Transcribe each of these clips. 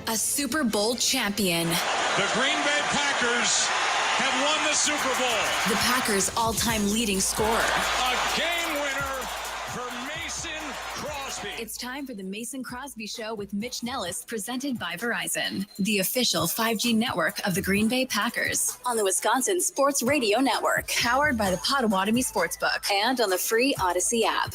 A Super Bowl champion. The Green Bay Packers have won the Super Bowl. The Packers' all-time leading scorer. A game winner for Mason Crosby. It's time for the Mason Crosby Show with Mitch Nellis, presented by Verizon, the official 5G network of the Green Bay Packers, on the Wisconsin Sports Radio Network, powered by the Potawatomi Sportsbook, and on the free Odyssey app.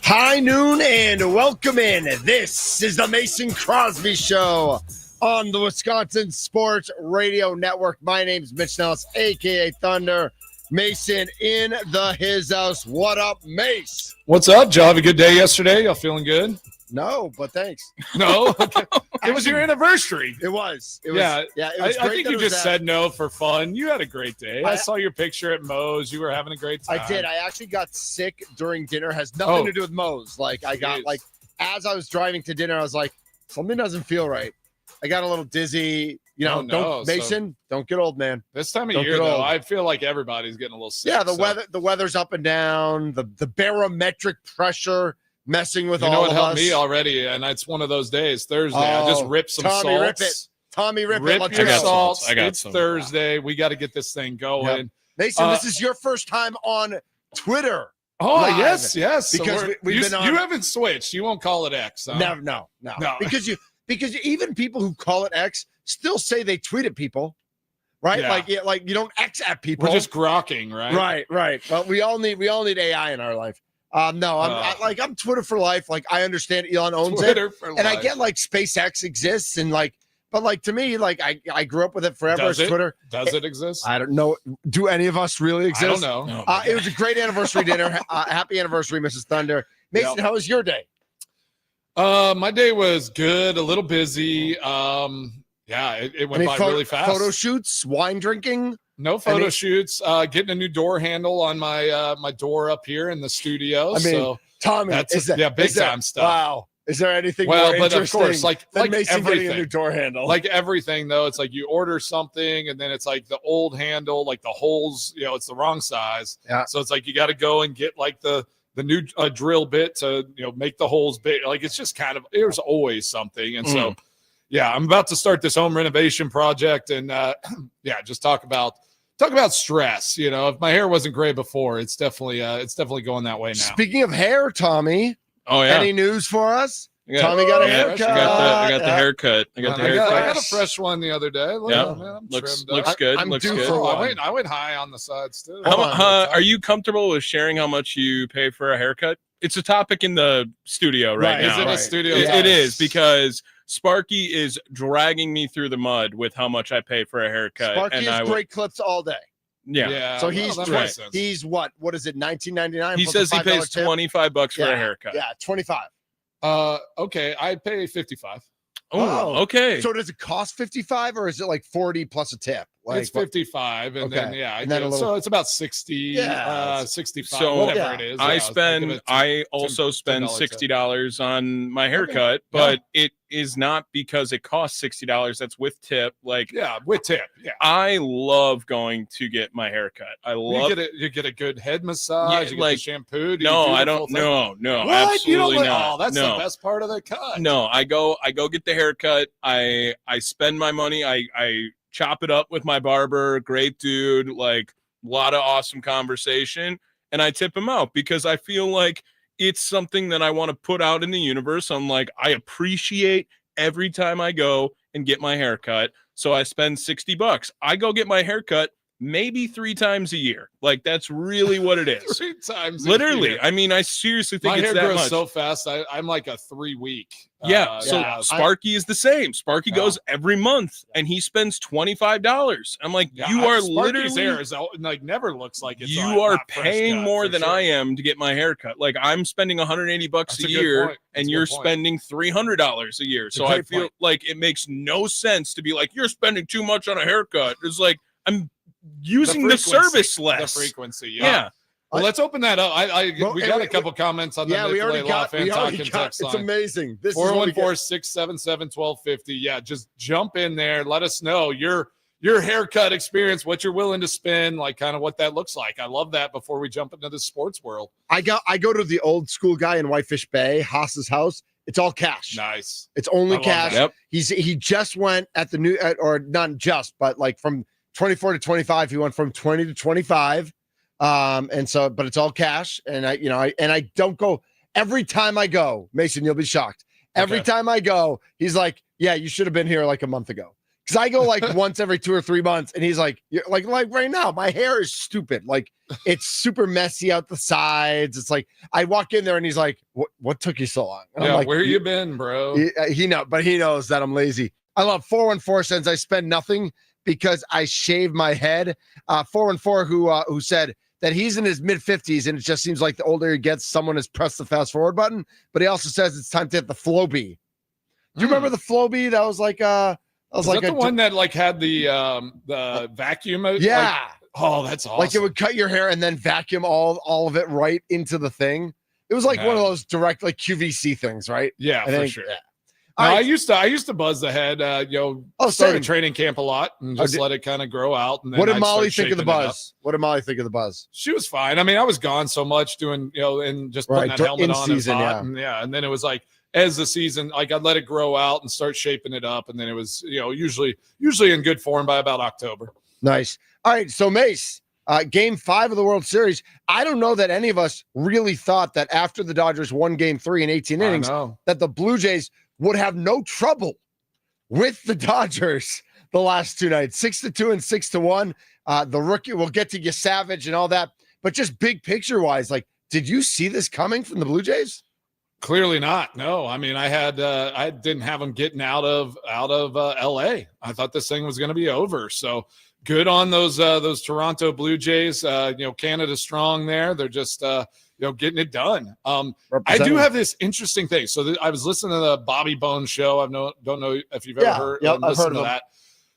High noon and welcome in. This is the Mason Crosby Show on the Wisconsin Sports Radio Network. My name's Mitch Nellis, a.k.a. Thunder. Mason in his house. What up, Mace? What's up? Did y'all have a good day yesterday? Y'all feeling good? No, but thanks. No? Okay. It was your anniversary. It was. It was I think you just said no for fun. You had a great day. I saw your picture at Moe's. You were having a great time. I did. I actually got sick during dinner. Has nothing to do with Moe's. Like, I got, as I was driving to dinner, I was like, something doesn't feel right. I got a little dizzy. You know, Mason, don't get old, man. This time of year, though, I feel like everybody's getting a little sick. Yeah, the weather's up and down. The barometric pressure messing with all of us. You know what helped me already, and it's one of those days, Thursday. I just ripped some salts. Tommy, rip it. Let's Your go. salts. I got it's some. Thursday. We got to get this thing going. Yep. Mason, this is your first time on Twitter. Oh, live. yes. Because so we've been on. You haven't switched. You won't call it X, huh? No. Because even people who call it X still say they tweet at people, right? Yeah. Like you don't X at people. We're just grokking, right? Right. Well, we all need AI in our life. I'm Twitter for life. Like, I understand Elon owns Twitter it, for and life. I get like SpaceX exists, and but to me, I grew up with it forever. Does it? Twitter. Does it exist? I don't know. Do any of us really exist? I don't know. It was a great anniversary dinner. Happy anniversary, Mrs. Thunder. Mason, how was your day? My day was good. A little busy. It went by really fast. Photo shoots, wine drinking. No photo shoots. Getting a new door handle on my my door up here in the studio. So Tommy, that's big time stuff. Wow. Is there anything more but interesting of course, like Mason everything. getting a new door handle? Like everything, though, it's like you order something and then it's like the old handle, like the holes, it's the wrong size. Yeah. So it's like you got to go and get like the new drill bit to make the holes big. Like it's just there's always something. And so I'm about to start this home renovation project and just talk about stress. If my hair wasn't gray before, it's definitely going that way now. Speaking of hair, Tommy. Oh yeah. Any news for us? Tommy got a haircut. I got the haircut. I got a fresh one the other day. Looks good. Looks good. I went high on the sides too. Are you comfortable with sharing how much you pay for a haircut? It's a topic in the studio right now. Is it a studio? It is, because Sparky is dragging me through the mud with how much I pay for a haircut. Sparky has great clips all day. Yeah. So he's what is it? $19.99. He says he pays $25 for a haircut. Yeah, 25. Okay, I pay $55. Oh, okay. So does it cost 55 or is it like 40 plus a tip? It's 55, and then so it's about 60, 65, so whatever it is. I also spend $60 on my haircut, but it is not because it costs $60. That's with tip. With tip. Yeah. I love going to get my haircut. You get a good head massage. You get the shampoo. I don't. No, what? Absolutely not. Oh, that's the best part of the cut. No, I go get the haircut. I spend my money. I chop it up with my barber. Great dude. Like, a lot of awesome conversation. And I tip him out because I feel like it's something that I want to put out in the universe. I'm like, I appreciate every time I go and get my haircut. So I spend $60. I go get my haircut maybe 3 times a year. Like, that's really what it is. 3 times literally. a year. I mean, I seriously think my it's hair that grows much. so fast. I'm like a 3-week. Sparky is the same. Sparky goes every month and he spends $25. I'm like, you are Sparky's literally hair is never looks like it's you are paying more than I am to get my hair cut. Like, I'm spending $180 a year and you're spending $300 a year. So I feel like it makes no sense to be like, you're spending too much on a haircut. It's like, I'm using the service less. The frequency. Yeah. Well, let's open that up. We got a couple comments on the Nicolay Law Fan Talking text line. It's amazing. This 414-677-1250. Yeah, just jump in there. Let us know your your haircut experience, what you're willing to spend, like kind of what that looks like. I love that before we jump into the sports world. I go to the old school guy in Whitefish Bay, Haas's house. It's all cash. Nice. It's only cash. Yep. He just went at the new, or not just, but like from 24 to 25, he went from 20 to 25. And so, but it's all cash. And I don't go every time I go, Mason, you'll be shocked. Every time I go, he's like, yeah, you should have been here like a month ago. Because I go like once every 2 or 3 months, and he's like, like right now, my hair is stupid. Like it's super messy out the sides. It's like I walk in there, and he's like, "What took you so long?" And yeah, I'm like, where you been, bro? He knows that I'm lazy. I love 414 says I spend nothing because I shave my head. 414 who said that he's in his mid-50s, and it just seems like the older he gets, someone has pressed the fast forward button. But he also says it's time to hit the Flowbee. Do you remember the Flowbee? That was like Was like that the one that like had the vacuum? Yeah. Like, oh, that's awesome. Like it would cut your hair and then vacuum all of it right into the thing. It was like one of those direct like QVC things, right? Yeah, for sure. Yeah. No, Right. I used to buzz the head, started training camp a lot and just let it kind of grow out. And then what did I'd Molly start think of the shaping it up. buzz? What did Molly think of the buzz? She was fine. I mean, I was gone so much doing, and just putting that helmet on season, and and then it was like as the season, like I'd let it grow out and start shaping it up, and then it was, usually in good form by about October. Nice. All right, so Mace, Game 5 of the World Series. I don't know that any of us really thought that after the Dodgers won Game 3 in 18 innings, that the Blue Jays would have no trouble with the Dodgers the last 2 nights, 6-2 and 6-1. The rookie, we'll get to you, Savage and all that, but just big picture wise, like, did you see this coming from the Blue Jays? Clearly not. No, I mean, I didn't have them getting out of LA. I thought this thing was going to be over. So good on those Toronto Blue Jays. Canada strong there. They're just getting it done. I do have this interesting thing. So I was listening to the Bobby Bones show. I don't know if you've ever heard. Yep, I've heard of that.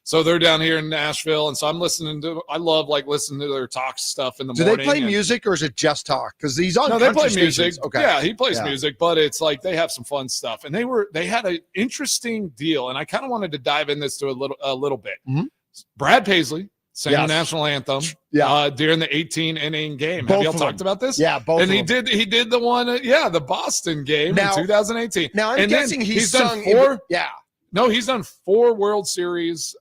So they're down here in Nashville, and so I'm listening to. I love listening to their talk stuff in the morning. Do they play music or is it just talk? Because he's on. No, they play stations. music. Okay, yeah, he plays music, but it's like they have some fun stuff, and they had an interesting deal, and I kind of wanted to dive in this to a little bit. Mm-hmm. Brad Paisley sang the national anthem during the 18-inning game. Have y'all talked about this? Yeah, both. And he did the one, the Boston game in 2018. Now I'm guessing he's done sung 4. No, he's done 4 World Series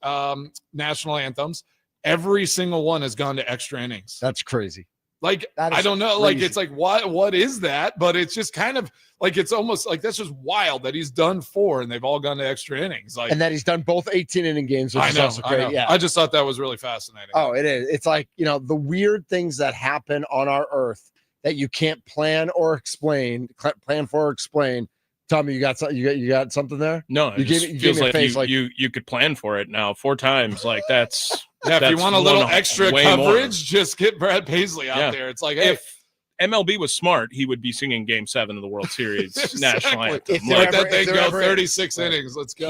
national anthems. Every single one has gone to extra innings. That's crazy. Like, I don't know. Like, it's like, what is that? But it's just kind of like, it's almost like that's just wild that he's done 4 and they've all gone to extra innings. Like, and that he's done both 18-inning games. Which I know. is also great. Yeah. I just thought that was really fascinating. Oh, it is. It's like, the weird things that happen on our earth that you can't plan for or explain. Tommy, you got something? You got something there? No, you gave me a face you could plan for it now 4 times. Like that's if you want a little extra coverage, more. Just get Brad Paisley out there. It's like, hey, if MLB was smart, he would be singing Game 7 of the World Series national anthem. Let that thing go 36 innings. Let's go.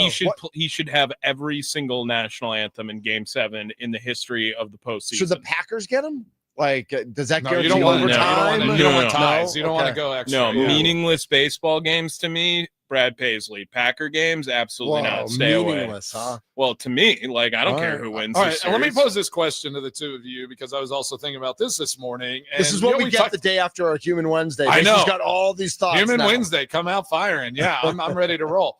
He should have every single national anthem in Game 7 in the history of the postseason. Should the Packers get him? Like, does that guarantee you don't want overtime? You don't want ties. You don't want to go extra. No, meaningless baseball games to me. Brad Paisley. Packer games, absolutely not. Stay meaningless, away. Huh? Well, to me, I don't care who wins. All right, let me pose this question to the two of you because I was also thinking about this morning. And this is what we get the day after our Human Wednesday. I know. He's got all these thoughts. Human Wednesday, come out firing. Yeah, I'm ready to roll.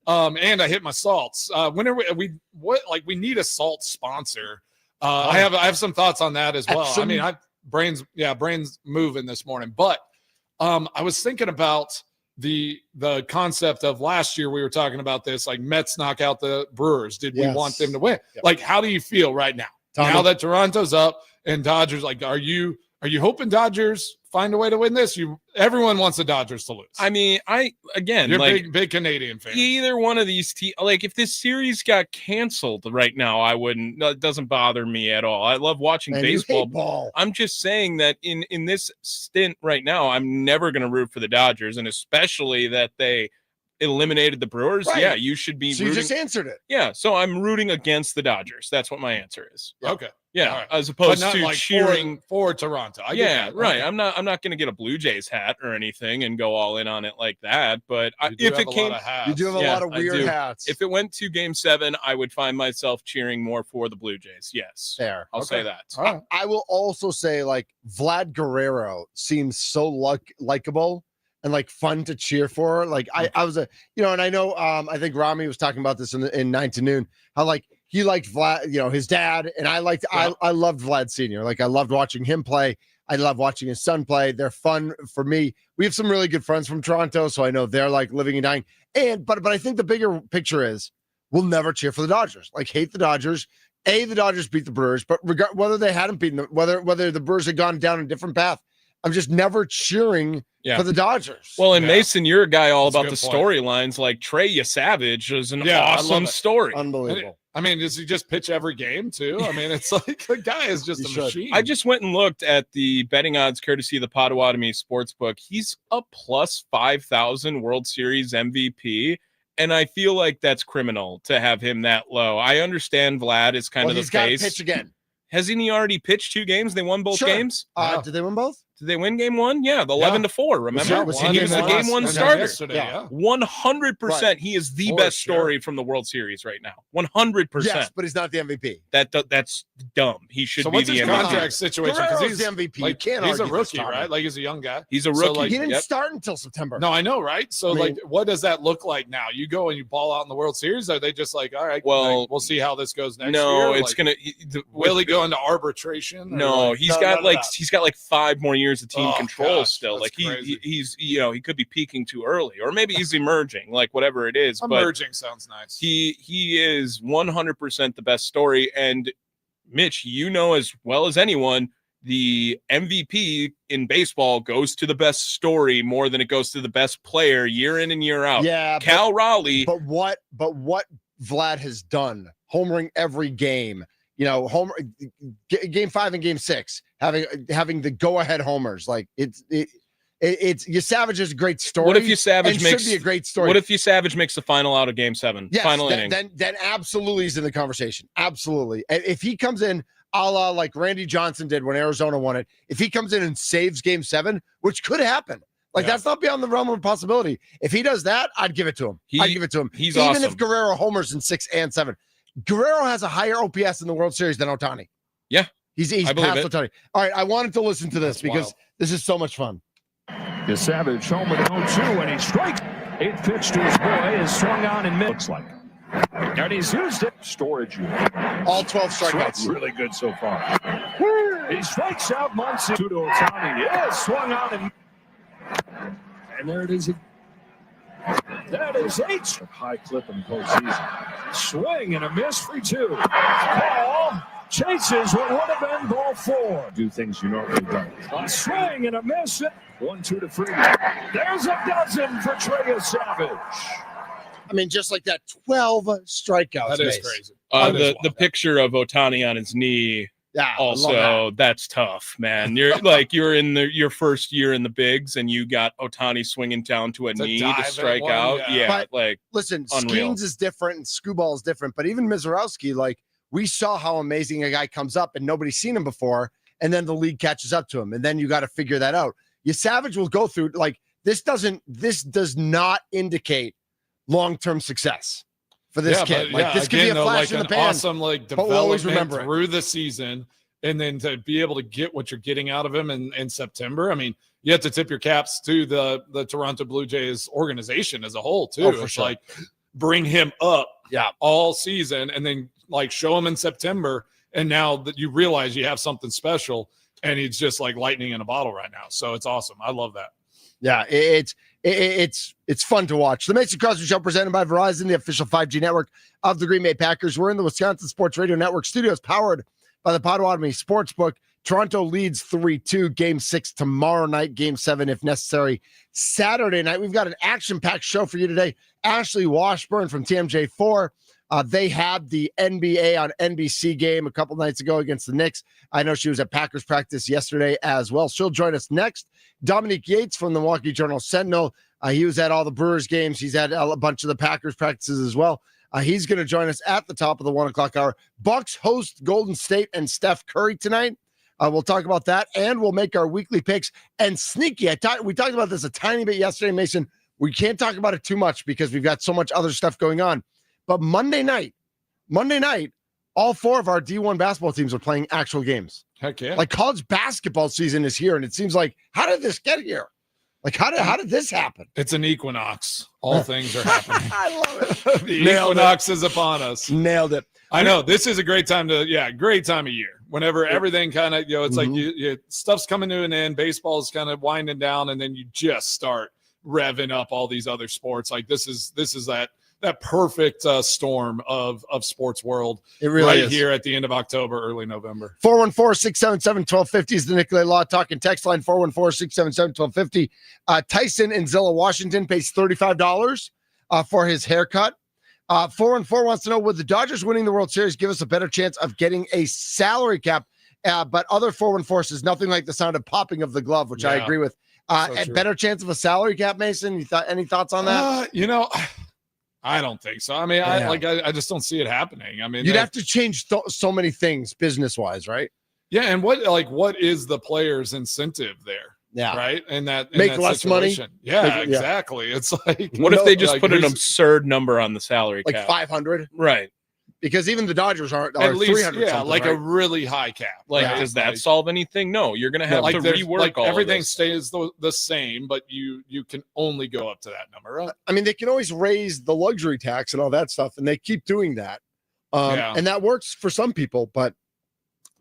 And I hit my salts. When are we need a salt sponsor? I have some thoughts on that as well. I mean, brains moving this morning, but I was thinking about the concept of last year. We were talking about this, like Mets knock out the Brewers. Did we want them to win? Yep. Like, how do you feel right now? Tommy? Now that Toronto's up and Dodgers, like, are you hoping Dodgers find a way to win this? Everyone wants the Dodgers to lose. I mean, you're big Canadian fan. Either one of these teams, like if this series got canceled right now, I wouldn't. It doesn't bother me at all. I love watching baseball. I'm just saying that in this stint right now, I'm never going to root for the Dodgers, and especially that they eliminated the Brewers. Right. Yeah, you should be. So you just answered it. Yeah, so I'm rooting against the Dodgers. That's what my answer is. Okay. Yeah, All right. as But opposed not to like cheering. for Toronto. I get Yeah, that. right. Okay. I'm not going to get a Blue Jays hat or anything and go all in on it like that. But You do if have it a came, lot of hats. You do have a Yeah, lot of I weird do. hats. if it went to Game 7, I would find myself cheering more for the Blue Jays. Yes, There. I'll say Okay. that. All right. I will also say, like, Vlad Guerrero seems so likable and like fun to cheer for. Like I was and I know I think Rami was talking about this in 9 to Noon, how like he liked Vlad, his dad, and I loved Vlad Sr. Like I loved watching him play. I love watching his son play. They're fun for me. We have some really good friends from Toronto, so I know they're like living and dying. But I think the bigger picture is we'll never cheer for the Dodgers. Like hate the Dodgers. The Dodgers beat the Brewers, but whether they hadn't beaten them, whether the Brewers had gone down a different path, I'm just never cheering for the Dodgers. Well, and Mason, you're a guy all That's a about the good point. storylines. Like Trey Savage is an Yeah, I awesome love it. story. Unbelievable. I mean, does he just pitch every game too? I mean, it's like the guy is just He a should. machine. I just went and looked at the betting odds courtesy of the Potawatomi Sportsbook. He's a plus 5,000 World Series MVP. And I feel like that's criminal to have him that low. I understand Vlad is kind of the he's got to face. pitch again. Hasn't he already pitched 2 games? They won both Sure. games? Yeah. Did they win both? Did they win game 1? Yeah, the 11-4. Remember? Was And he was the game 1 starter. Yesterday, yeah. 100%. Right. He is the For best sure. story from the World Series right now. 100%. Yes, but he's not the MVP. That's dumb. He should So be what's the his MVP. contract situation? Because Guerrero's he's the MVP. like, You can't he's a argue rookie, this, Tommy. right? Like he's a young guy. He's a So, rookie. like, He didn't Yep. start until September. No, I know, right? So, I mean- like, what does that look like now? You go and you ball out in the World Series? Are they just like, all right, Well, like, we'll see how this goes next No, year? it's Like, gonna. will he go into arbitration? or No, like- he's No, got none of like that. he's got like 5 more years of team Oh, control gosh, still. that's Like crazy. he's he could be peaking too early, or maybe he's emerging, like whatever it is. But emerging sounds nice. he is 100% the best story. And Mitch, you know as well as anyone, the MVP in baseball goes to the best story more than it goes to the best player year in and year out. Yeah, Cal Raleigh. But what Vlad has done, homering every game, game 5 and game 6, having the go-ahead homers, like it's Savage is a great story. What if you Savage and makes should be a great story? What if you Savage makes the final out of game 7? Yes, Final inning. then absolutely he's in the conversation. Absolutely. And if he comes in a la like Randy Johnson did when Arizona won it, if he comes in and saves game 7, which could happen, like that's not beyond the realm of possibility. If he does that, I'd give it to him. I'd give it to him. He's Even awesome. if Guerrero homers in 6 and 7. Guerrero has a higher OPS in the World Series than Ohtani. Yeah. He's I believe past it. Ohtani. All right, I wanted to listen to this That's because wild. this is so much fun. The Savage homer to 0-2, and he strikes. 8th pitch to his boy is swung on and missed. Looks like. And he's used it. Storage unit. All 12 Strike's strikeouts. really good so far. He strikes out Muncy to Ohtani. Yes, swung on and there it is. That is 8. High clip in the postseason. Swing and a miss for 2. Ball chases what would have been ball 4. Do things you normally don't. A swing and a miss. 1-2 to 3. There's a dozen for Trey Savage. I mean, just like that, 12 strikeouts. That is Mace. crazy. The That is picture of Ohtani on his knee. Yeah, I love Also, that's tough, man. You're you're in your first year in the bigs, and you got Ohtani swinging down to a To knee dive to at strike one, out. yeah. Yeah, But- like Listen, Unreal. Skeens is different and Skubal is different, but even Mizorowski, like we saw how amazing a guy comes up and nobody's seen him before, and then the league catches up to him, and then you got to figure that out. Savage will go through like this does not indicate long-term success for this kid. Like this could be a flash in the an pan. awesome like but we'll always development remember it. through the season, and then to be able to get what you're getting out of him in September. I mean, you have to tip your caps to the Toronto Blue Jays organization as a whole too. Oh, for It's sure. like bring him up Yeah. all season, and then like show him in September, and now that you realize you have something special, and he's just like lightning in a bottle right now. So it's awesome. I love that. Yeah, it's fun to watch. The Mason Crosby Show presented by Verizon, the official 5G network of the Green Bay Packers. We're in the Wisconsin Sports Radio Network studios, powered by the Potawatomi Sportsbook. Toronto leads 3-2. Game 6 tomorrow night. Game 7, if necessary, Saturday night. We've got an action-packed show for you today. Ashley Washburn from TMJ4. They had the NBA on NBC game a couple nights ago against the Knicks. I know she was at Packers practice yesterday as well. She'll join us next. Dominique Yates from the Milwaukee Journal Sentinel. He was at all the Brewers games. He's at a bunch of the Packers practices as well. He's going to join us at the top of the 1 o'clock hour. Bucks host Golden State and Steph Curry tonight. We'll talk about that, and we'll make our weekly picks. And sneaky, we talked about this a tiny bit yesterday, Mason. We can't talk about it too much because we've got so much other stuff going on. But Monday night, all 4 of our D1 basketball teams are playing actual games. Heck yeah. Like college basketball season is here, and it seems like, how did this get here? Like, how did this happen? It's an equinox. All things are happening. I love it. The equinox is upon us. Nailed it. I know. This is a great time great time of year. Whenever everything kind of, it's like stuff's coming to an end, baseball's kind of winding down, and then you just start revving up all these other sports. Like this is that perfect storm of sports world. It really is. Here at the end of October, early November. 414-677-1250 is the Nicolay Law Talking text line. 414-677-1250. Tyson in Zilla, Washington pays $35 for his haircut. 414 wants to know, would the Dodgers winning the World Series give us a better chance of getting a salary cap? But other 414 says nothing like the sound of popping of the glove, which I agree with. A better chance of a salary cap, Mason? Any thoughts on that? I don't think so. I mean, I just don't see it happening. I mean, you'd have to change so many things business-wise, right? Yeah, and what is the player's incentive there? Yeah, right. And make less situation. money. Yeah, exactly. It's like, what if they just put an absurd number on the salary cap, like 500? Right. Because even the Dodgers are at least 300. Like a really high cap. Like, does that solve anything? No, you're going to have to rework all everything. Of this. Stays the same, but you can only go up to that number, right? I mean, they can always raise the luxury tax and all that stuff, and they keep doing that. And that works for some people, but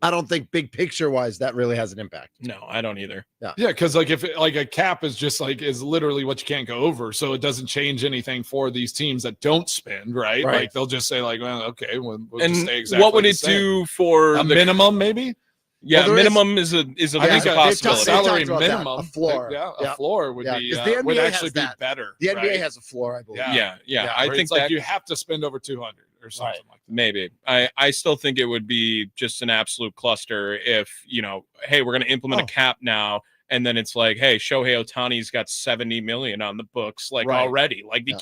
I don't think big picture wise that really has an impact. No, I don't either. Yeah, because if a cap is just is literally what you can't go over, so it doesn't change anything for these teams that don't spend, right? Like they'll just say well, okay, we'll just stay exactly. What would it do for a minimum? Maybe. Yeah, minimum is a possibility. Salary minimum, a floor. A floor would be would actually be better. The NBA has a floor, I believe. Yeah. I think that you have to spend over 200 or something like that. Maybe. I still think it would be just an absolute cluster if hey, we're going to implement a cap now, and then it's like, hey, Shohei Ohtani's got 70 million on the books already. Like you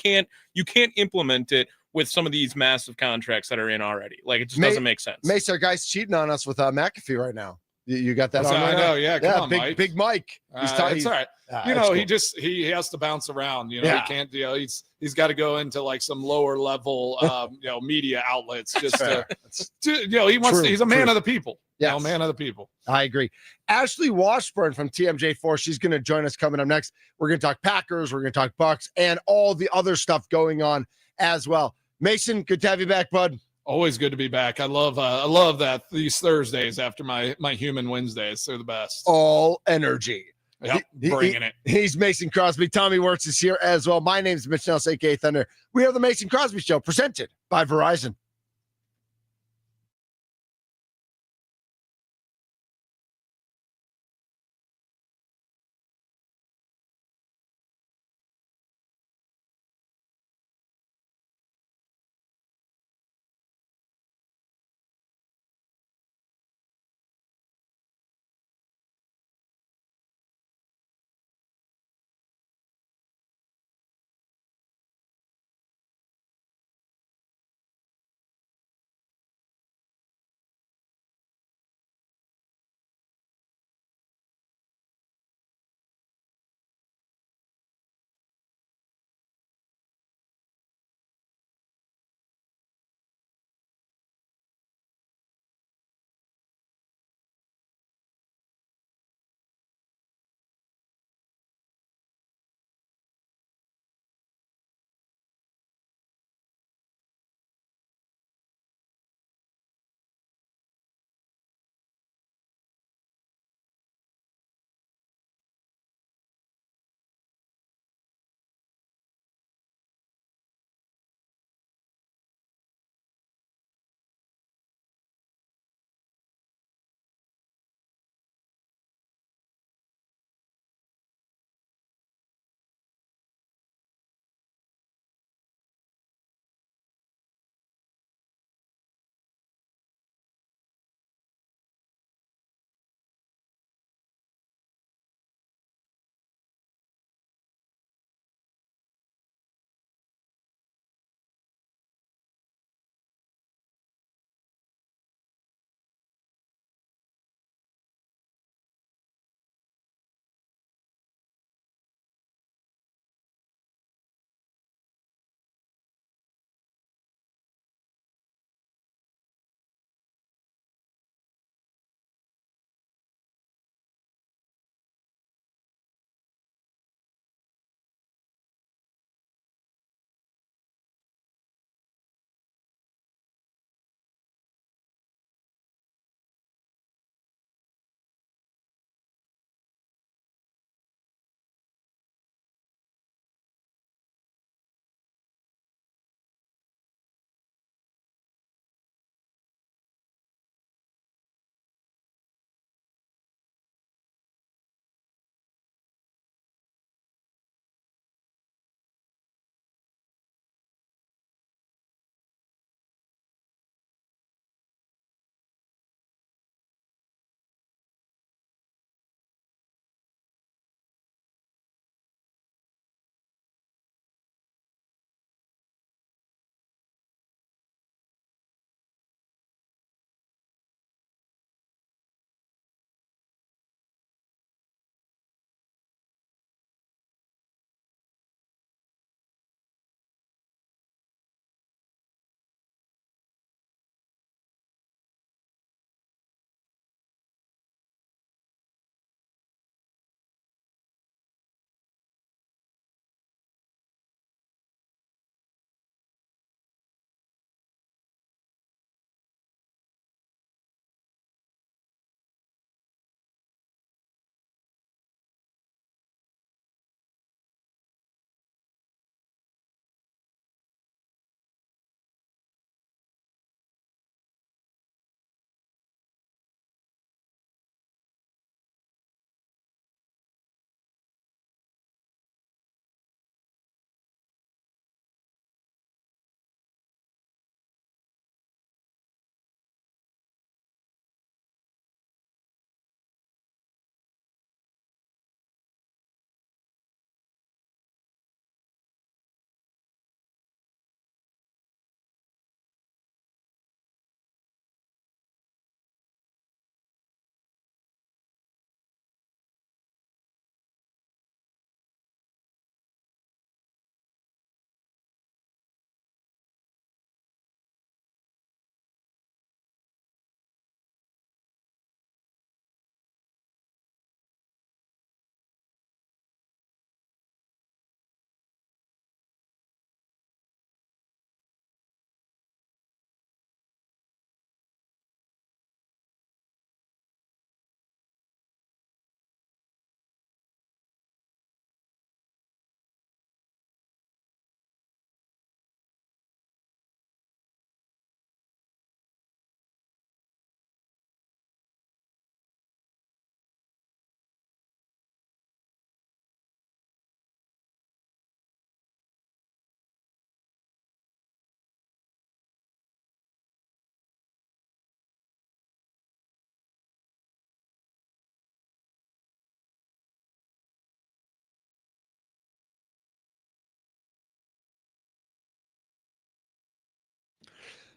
can't implement it with some of these massive contracts that are in already. Like, it just doesn't make sense. Mace, our guy's cheating on us with McAfee right now. You got that on right I know, yeah. Come on, Mike. Big Mike. It's all right. Cool. He has to bounce around. He can't. He's got to go into some lower level, media outlets. Just he wants. He's a man of the people. Yeah, man of the people. I agree. Ashley Washburn from TMJ4. She's going to join us coming up next. We're going to talk Packers. We're going to talk Bucks and all the other stuff going on as well. Mason, good to have you back, bud. Always good to be back. I love that these Thursdays after my human Wednesdays. They're the best. All energy. Yep, bringing it. He's Mason Crosby. Tommy Wirtz is here as well. My name's Mitch Nelson, a.k.a. Thunder. We are the Mason Crosby Show, presented by Verizon.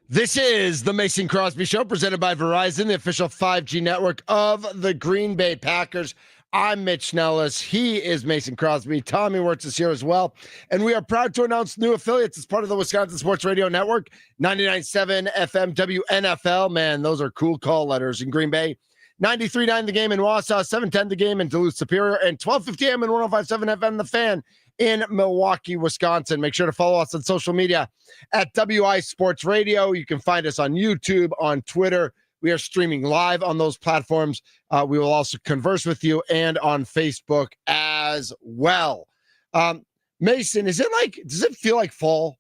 This is the Mason Crosby Show, presented by Verizon, the official 5G network of the Green Bay Packers. I'm Mitch Nellis. He is Mason Crosby. Tommy Wirtz is here as well. And we are proud to announce new affiliates as part of the Wisconsin Sports Radio Network, 99.7 FM WNFL. Man, those are cool call letters in Green Bay. 93.9 The Game in Wausau, 710 The Game in Duluth Superior, and 1250 AM and 105.7 FM The Fan in Milwaukee, Wisconsin. Make sure to follow us on social media at WI Sports Radio. You can find us on YouTube, on Twitter. We are streaming live on those platforms. We will also converse with you and on Facebook as well. Mason, does it feel like fall?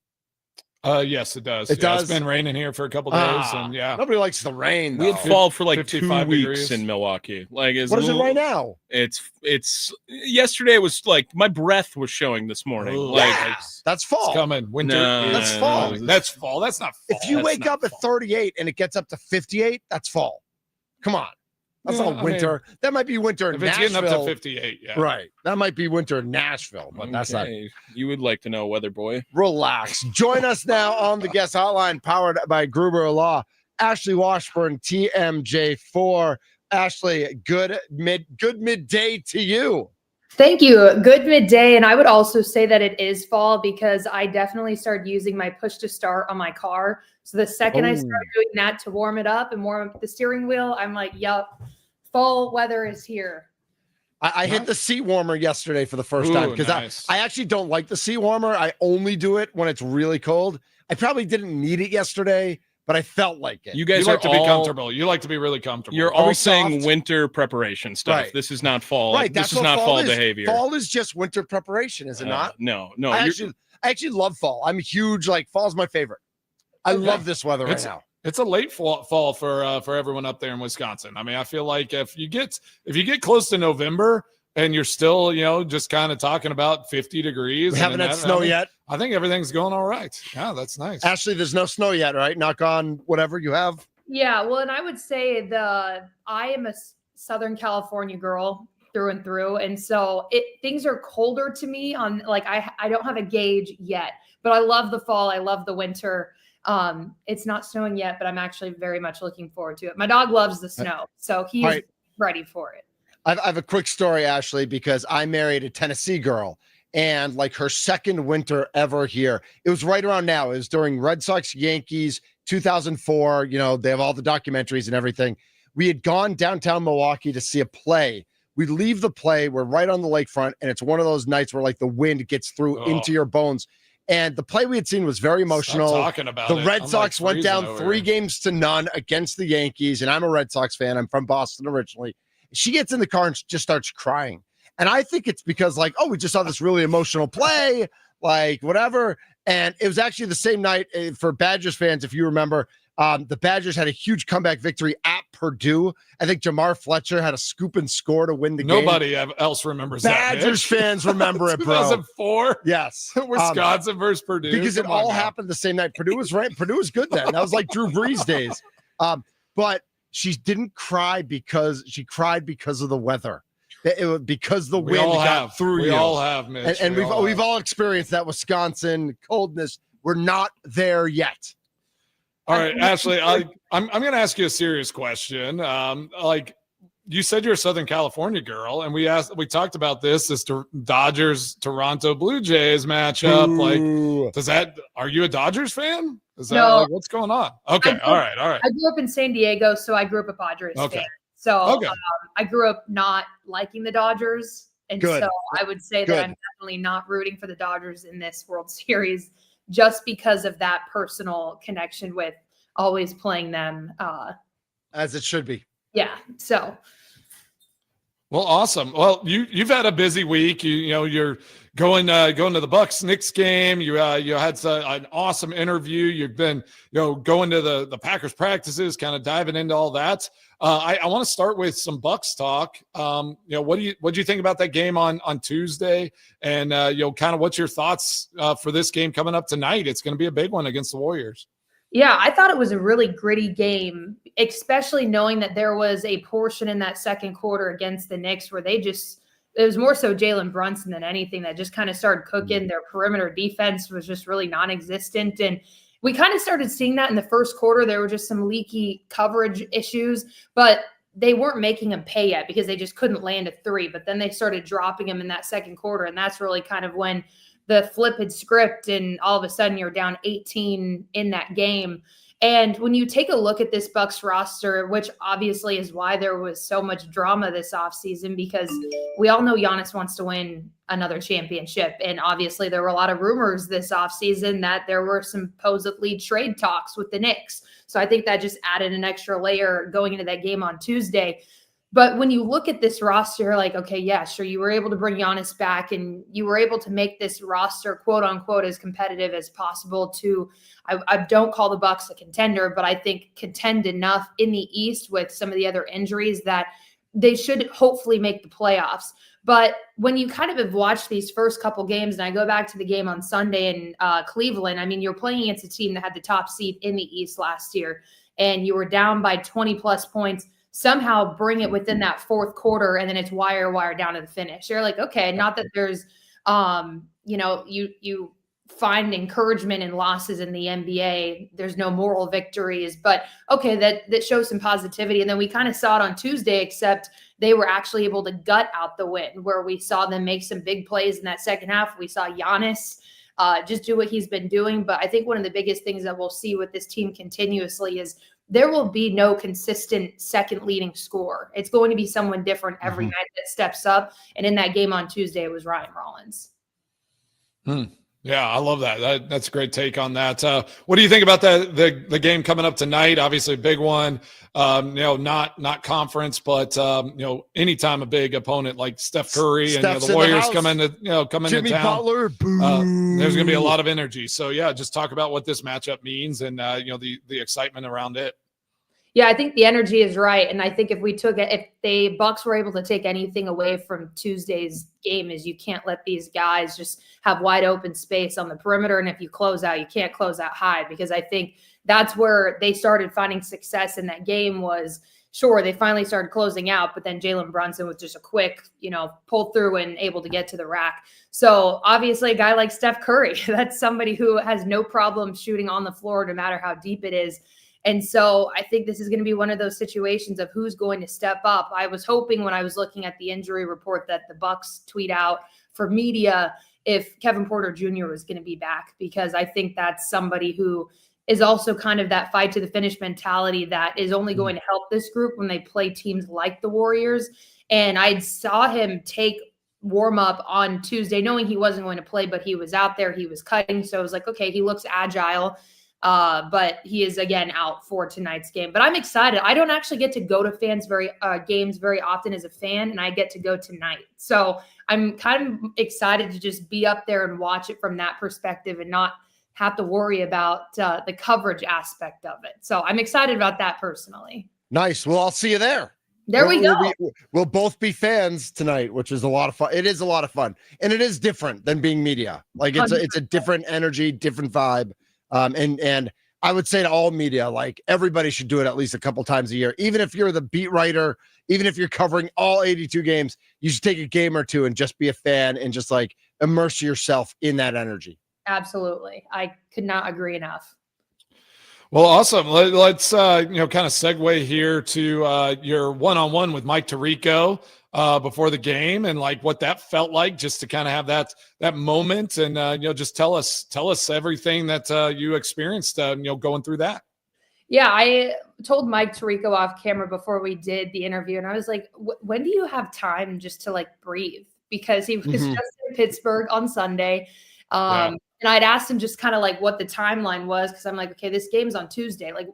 Yes, it does. It does. It's been raining here for a couple days, and nobody likes the rain. We had fall for like 2 weeks degrees in Milwaukee. Like, what is it right now? It's yesterday was like my breath was showing this morning. Ooh, like that's fall. It's coming. Winter. No, That's fall. That's fall. That's not fall. If you wake up at 38 and it gets up to 58, that's fall. Come on. That's not winter. That might be winter in if it's Nashville. getting up to 58, yeah. Right. That might be winter in Nashville, but that's not. You would like to know, weather boy. Relax. Join us now on the guest hotline powered by Gruber Law. Ashley Washburn, TMJ4. Ashley, good midday to you. Thank you. Good midday. And I would also say that it is fall because I definitely started using my push to start on my car. So the second I started doing that to warm it up and warm up the steering wheel, I'm like, yup, fall weather is here. I hit the seat warmer yesterday for the first time because nice. I actually don't like the seat warmer. I only do it when it's really cold. I probably didn't need it yesterday, but I felt like it. You guys like to be all comfortable. You like to be really comfortable. You're Are all we saying soft? winter preparation stuff. Right. This is not fall. Right. This is not fall behavior. Fall is just winter preparation, is it not? No. I actually love fall. I'm huge. Like, fall's my favorite. I love this weather right now. It's a late fall for everyone up there in Wisconsin. I mean, I feel like if you get close to November and you're still, just kind of talking about 50 degrees. We haven't had snow yet. I think everything's going all right. Yeah, that's nice. Ashley, there's no snow yet, right? Knock on whatever you have. Yeah. Well, and I would say I am a Southern California girl through and through. And so things are colder to me on like, I don't have a gauge yet, but I love the fall. I love the winter. It's not snowing yet, but I'm actually very much looking forward to it. My dog loves the snow, so he's ready for it. I have a quick story, Ashley, because I married a Tennessee girl, and like her second winter ever here, it was right around now. It was during Red Sox Yankees 2004. They have all the documentaries and everything. We had gone downtown Milwaukee to see a play. We leave the play. We're right on the lakefront, and it's one of those nights where like the wind gets through into your bones. And the play we had seen was very emotional. Stop talking about the it. Red I'm Sox like went down over 3 here. games to none against the Yankees. And I'm a Red Sox fan. I'm from Boston originally. She gets in the car and just starts crying. And I think it's because like, we just saw this really emotional play, like whatever. And it was actually the same night for Badgers fans. If you remember, the Badgers had a huge comeback victory at Purdue. I think Jamar Fletcher had a scoop and score to win the game. Nobody else remembers that. Badgers fans remember it, bro. 2004? Yes. Wisconsin versus Purdue. Because it all happened the same night. Purdue was right. Purdue was good then. That was like Drew Brees days. But she didn't cry because she cried because of the weather. Because the wind got through you. We all have, Mitch. And we've all experienced that Wisconsin coldness. We're not there yet. All right, Ashley, I'm going to ask you a serious question. Like you said, you're a Southern California girl, and we talked about this Dodgers Toronto Blue Jays matchup. Ooh. Like, are you a Dodgers fan? Is that No. like, what's going on? Okay, all right. I grew up in San Diego, so I grew up a Padres fan. So I grew up not liking the Dodgers, and so I would say that I'm definitely not rooting for the Dodgers in this World Series, just because of that personal connection with always playing them. As it should be. Yeah. So. Well, awesome. Well, you've had a busy week. You're going to the Bucks-Knicks game. You had an awesome interview. You've been going to the Packers practices, kind of diving into all that. I want to start with some Bucks talk. What do you think about that game on Tuesday? And kind of what's your thoughts for this game coming up tonight? It's going to be a big one against the Warriors. Yeah, I thought it was a really gritty game, especially knowing that there was a portion in that second quarter against the Knicks where it was more so Jalen Brunson than anything that just kind of started cooking. Their perimeter defense was just really non-existent. And we kind of started seeing that in the first quarter. There were just some leaky coverage issues, but they weren't making them pay yet because they just couldn't land a three. But then they started dropping them in that second quarter. And that's really kind of when the flipped script and all of a sudden you're down 18 in that game. And when you take a look at this Bucks roster, which obviously is why there was so much drama this offseason, because we all know Giannis wants to win another championship. And obviously there were a lot of rumors this offseason that there were supposedly trade talks with the Knicks. So I think that just added an extra layer going into that game on Tuesday. But when you look at this roster, you're like, okay, yeah, sure, you were able to bring Giannis back and you were able to make this roster, quote unquote, as competitive as possible to, I don't call the Bucks a contender, but I think contend enough in the East with some of the other injuries that they should hopefully make the playoffs. But when you kind of have watched these first couple games, and I go back to the game on Sunday in Cleveland, I mean, you're playing against a team that had the top seed in the East last year, and you were down by 20 plus points. Somehow bring it within that fourth quarter, and then it's wire down to the finish. You're like, okay, not that there's, you find encouragement in losses in the NBA. There's no moral victories, but okay, that shows some positivity. And then we kind of saw it on Tuesday, except they were actually able to gut out the win, where we saw them make some big plays in that second half. We saw Giannis just do what he's been doing. But I think one of the biggest things that we'll see with this team continuously is there will be no consistent second leading scorer. It's going to be someone different every night that steps up. And in that game on Tuesday, it was Ryan Rollins. Yeah, I love that. That's a great take on that. What do you think about the game coming up tonight? Obviously a big one, not conference, but anytime a big opponent like Steph Curry and the Warriors come into Jimmy town, Butler, there's going to be a lot of energy. So yeah, just talk about what this matchup means and the excitement around it. Yeah, I think the energy is right. And I think if the Bucks were able to take anything away from Tuesday's game, is you can't let these guys just have wide open space on the perimeter. And if you close out, you can't close out high, because I think that's where they started finding success in that game. Was sure, they finally started closing out, but then Jalen Brunson was just a quick, pull through and able to get to the rack. So obviously a guy like Steph Curry, that's somebody who has no problem shooting on the floor, no matter how deep it is. And so I think this is going to be one of those situations of who's going to step up. I was hoping when I was looking at the injury report that the Bucks tweet out for media if Kevin Porter Jr. was going to be back, because I think that's somebody who is also kind of that fight to the finish mentality that is only going to help this group when they play teams like the Warriors. And I saw him take warm up on Tuesday, knowing he wasn't going to play, but he was out there, he was cutting. So I was like, okay, he looks agile. But he is again out for tonight's game. But I'm excited. I don't actually get to go to games very often as a fan, and I get to go tonight. So I'm kind of excited to just be up there and watch it from that perspective and not have to worry about the coverage aspect of it. So I'm excited about that personally. Nice. Well, I'll see you there. We go. We'll both be fans tonight, which is a lot of fun. It is a lot of fun, and it is different than being media. Like it's a different energy, different vibe. And I would say to all media, like everybody should do it at least a couple times a year. Even if you're the beat writer, even if you're covering all 82 games, you should take a game or two and just be a fan and just like immerse yourself in that energy. Absolutely. I could not agree enough. Well, awesome. Let's kind of segue here to your one-on-one with Mike Tirico before the game, and like what that felt like, just to kind of have that moment, and just tell us everything that you experienced going through that. Yeah, I told Mike Tirico off camera before we did the interview, and I was like, when do you have time just to like breathe? Because he was just in Pittsburgh on Sunday. And I'd asked him just kind of like what the timeline was, because I'm like, okay, this game's on Tuesday. Like,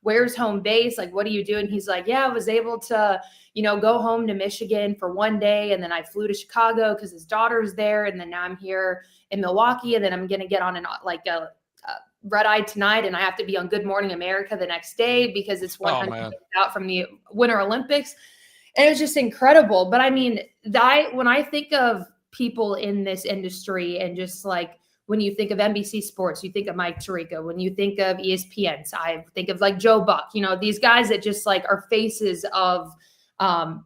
where's home base? Like, what do you do? And he's like, yeah, I was able to, go home to Michigan for one day. And then I flew to Chicago because his daughter's there. And then now I'm here in Milwaukee. And then I'm going to get on a red eye tonight. And I have to be on Good Morning America the next day because it's 100 days out from the Winter Olympics. And it was just incredible. But I mean, when I think of people in this industry, and just like, when you think of NBC Sports, you think of Mike Tirico. When you think of ESPN, I think of like Joe Buck, these guys that just like are faces of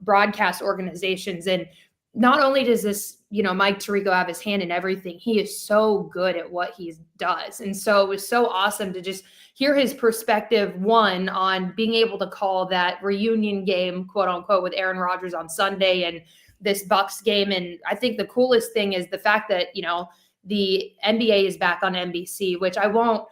broadcast organizations. And not only does this Mike Tirico have his hand in everything. He is so good at what he does. And so it was so awesome to just hear his perspective, one, on being able to call that reunion game, quote unquote, with Aaron Rodgers on Sunday and this Bucks game. And I think the coolest thing is the fact that, the NBA is back on NBC, which I won't,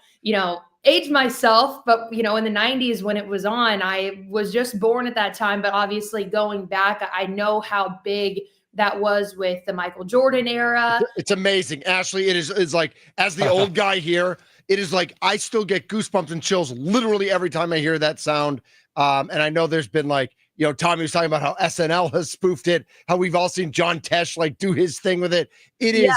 age myself, but in the 90s when it was on, I was just born at that time. But obviously going back, I know how big that was with the Michael Jordan era. It's amazing. Ashley, it's like, as the old guy here, it is like I still get goosebumps and chills literally every time I hear that sound. And I know there's been like, Tommy was talking about how SNL has spoofed it, how we've all seen John Tesh like do his thing with it. It is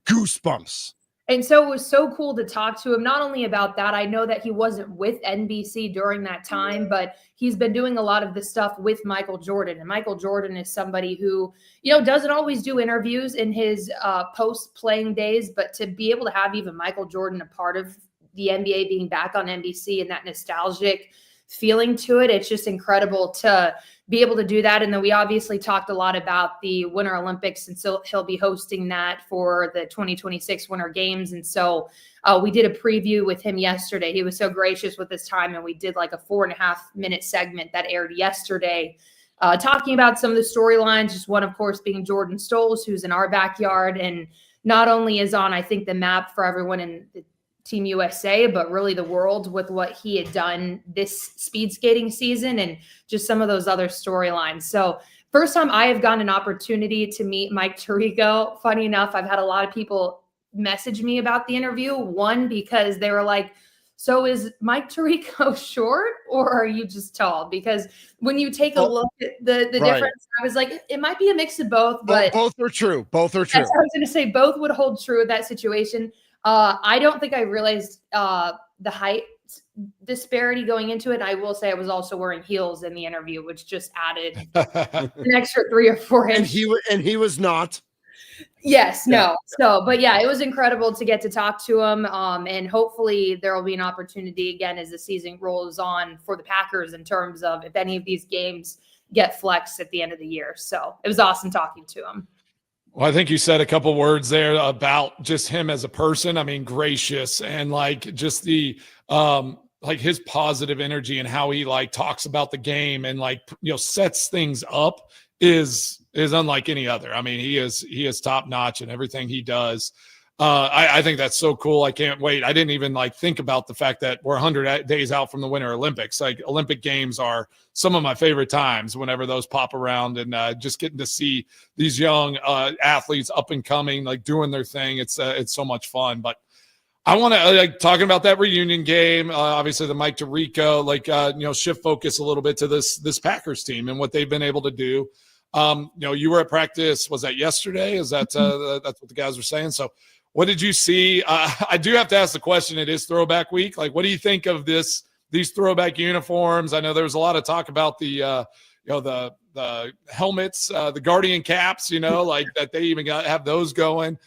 goosebumps. And so it was so cool to talk to him, not only about that. I know that he wasn't with NBC during that time, but he's been doing a lot of this stuff with Michael Jordan. And Michael Jordan is somebody who, doesn't always do interviews in his post-playing days, but to be able to have even Michael Jordan a part of the NBA being back on NBC and that nostalgic feeling to it, it's just incredible to be able to do that. And then we obviously talked a lot about the Winter Olympics, and so he'll be hosting that for the 2026 Winter Games. And so we did a preview with him yesterday. He was so gracious with his time, and we did like a 4.5-minute segment that aired yesterday, talking about some of the storylines. Just one, of course, being Jordan Stolz, who's in our backyard, and not only is on, I think, the map for everyone in the Team USA, but really the world with what he had done this speed skating season and just some of those other storylines. So first time I have gotten an opportunity to meet Mike Tirico. Funny enough, I've had a lot of people message me about the interview. One, because they were like, so is Mike Tirico short or are you just tall? Because when you take a look at the difference, I was like, it might be a mix of both, but both are true. Both are true. I was going to say both would hold true in that situation. I don't think I realized the height disparity going into it. I will say I was also wearing heels in the interview, which just added an extra 3 or 4 inches. And he was not. Yes, no. So, but yeah, it was incredible to get to talk to him. And hopefully there will be an opportunity again as the season rolls on for the Packers in terms of if any of these games get flexed at the end of the year. So it was awesome talking to him. Well, I think you said a couple words there about just him as a person. I mean, gracious and like just the like his positive energy and how he like talks about the game and like sets things up is unlike any other. I mean, he is top notch in everything he does. I think that's so cool. I can't wait. I didn't even like think about the fact that we're 100 days out from the Winter Olympics. Like Olympic Games are some of my favorite times whenever those pop around, and just getting to see these young athletes up and coming, like doing their thing. It's so much fun. But I want to like talking about that reunion game. Obviously, the Mike Tirico, like shift focus a little bit to this Packers team and what they've been able to do. You were at practice. Was that yesterday? Is that that's what the guys were saying? So. What did you see? I do have to ask the question. It is Throwback Week. Like, what do you think of these throwback uniforms? I know there was a lot of talk about the helmets, the Guardian caps. Like that they even have those going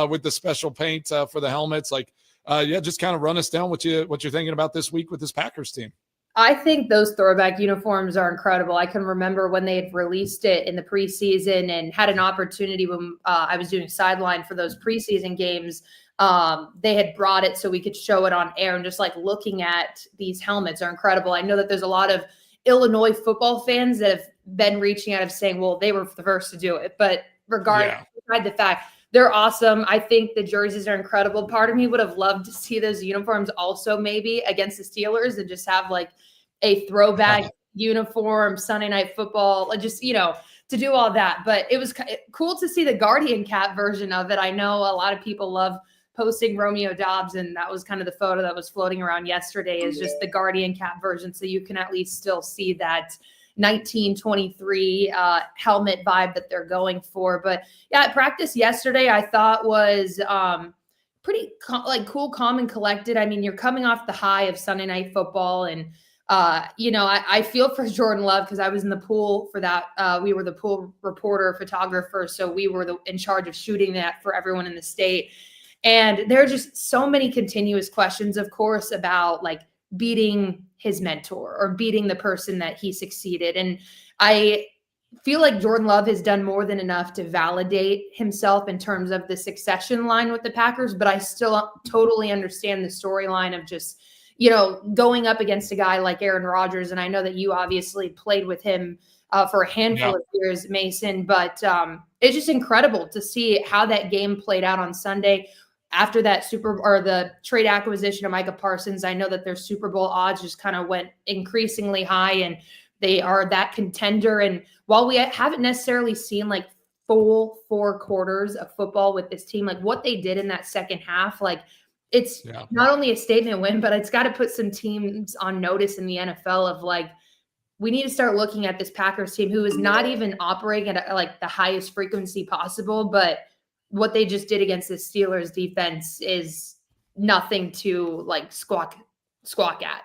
with the special paint for the helmets. Like, just kind of run us down what you're thinking about this week with this Packers team. I think those throwback uniforms are incredible. I can remember when they had released it in the preseason and had an opportunity when I was doing sideline for those preseason games. They had brought it so we could show it on air, and just like looking at these helmets are incredible. I know that there's a lot of Illinois football fans that have been reaching out of saying, well, they were the first to do it. But regardless, beside the fact, they're awesome. I think the jerseys are incredible. Part of me would have loved to see those uniforms also maybe against the Steelers and just have like a throwback uniform, Sunday Night Football, just, to do all that. But it was cool to see the Guardian cap version of it. I know a lot of people love posting Romeo Dobbs, and that was kind of the photo that was floating around yesterday is just the Guardian cap version. So you can at least still see that 1923 helmet vibe that they're going for. But yeah, practice yesterday I thought was pretty cool, calm, and collected. I mean, you're coming off the high of Sunday Night Football, and I feel for Jordan Love because I was in the pool for that. We were the pool reporter, photographer, so we were in charge of shooting that for everyone in the state. And there are just so many continuous questions, of course, about like beating his mentor or beating the person that he succeeded. And I feel like Jordan Love has done more than enough to validate himself in terms of the succession line with the Packers, but I still totally understand the storyline of just, going up against a guy like Aaron Rodgers. And I know that you obviously played with him for a handful of years, Mason, but it's just incredible to see how that game played out on Sunday. After that the trade acquisition of Micah Parsons, I know that their Super Bowl odds just kind of went increasingly high, and they are that contender. And while we haven't necessarily seen like full 4 quarters of football with this team, like what they did in that second half, like it's not only a statement win, but it's got to put some teams on notice in the NFL of like, we need to start looking at this Packers team who is not even operating at like the highest frequency possible, but what they just did against the Steelers defense is nothing to like squawk at.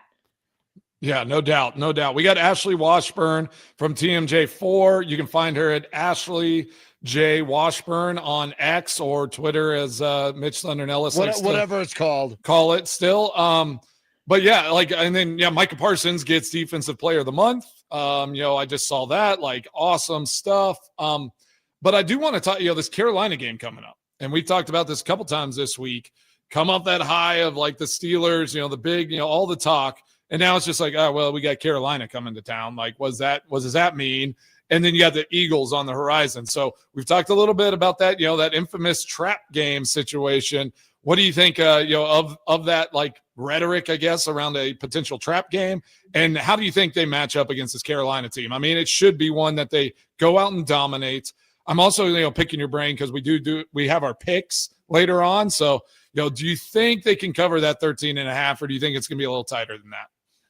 Yeah, no doubt. No doubt. We got Ashley Washburn from TMJ4. You can find her at Ashley J. Washburn on X or Twitter, as Mitch Thundernellis whatever it's called. Call it still. But yeah, and then Micah Parsons gets Defensive Player of the Month. I just saw that, like, awesome stuff. But I do want to talk, this Carolina game coming up. And we talked about this a couple times this week. Come off that high of like the Steelers, the big, all the talk. And now it's just like, oh, well, we got Carolina coming to town. Like, what does that mean? And then you got the Eagles on the horizon. So we've talked a little bit about that, that infamous trap game situation. What do you think, of that, like, rhetoric, I guess, around a potential trap game? And how do you think they match up against this Carolina team? I mean, it should be one that they go out and dominate. I'm also, picking your brain because we have our picks later on. So, do you think they can cover that 13.5, or do you think it's going to be a little tighter than that?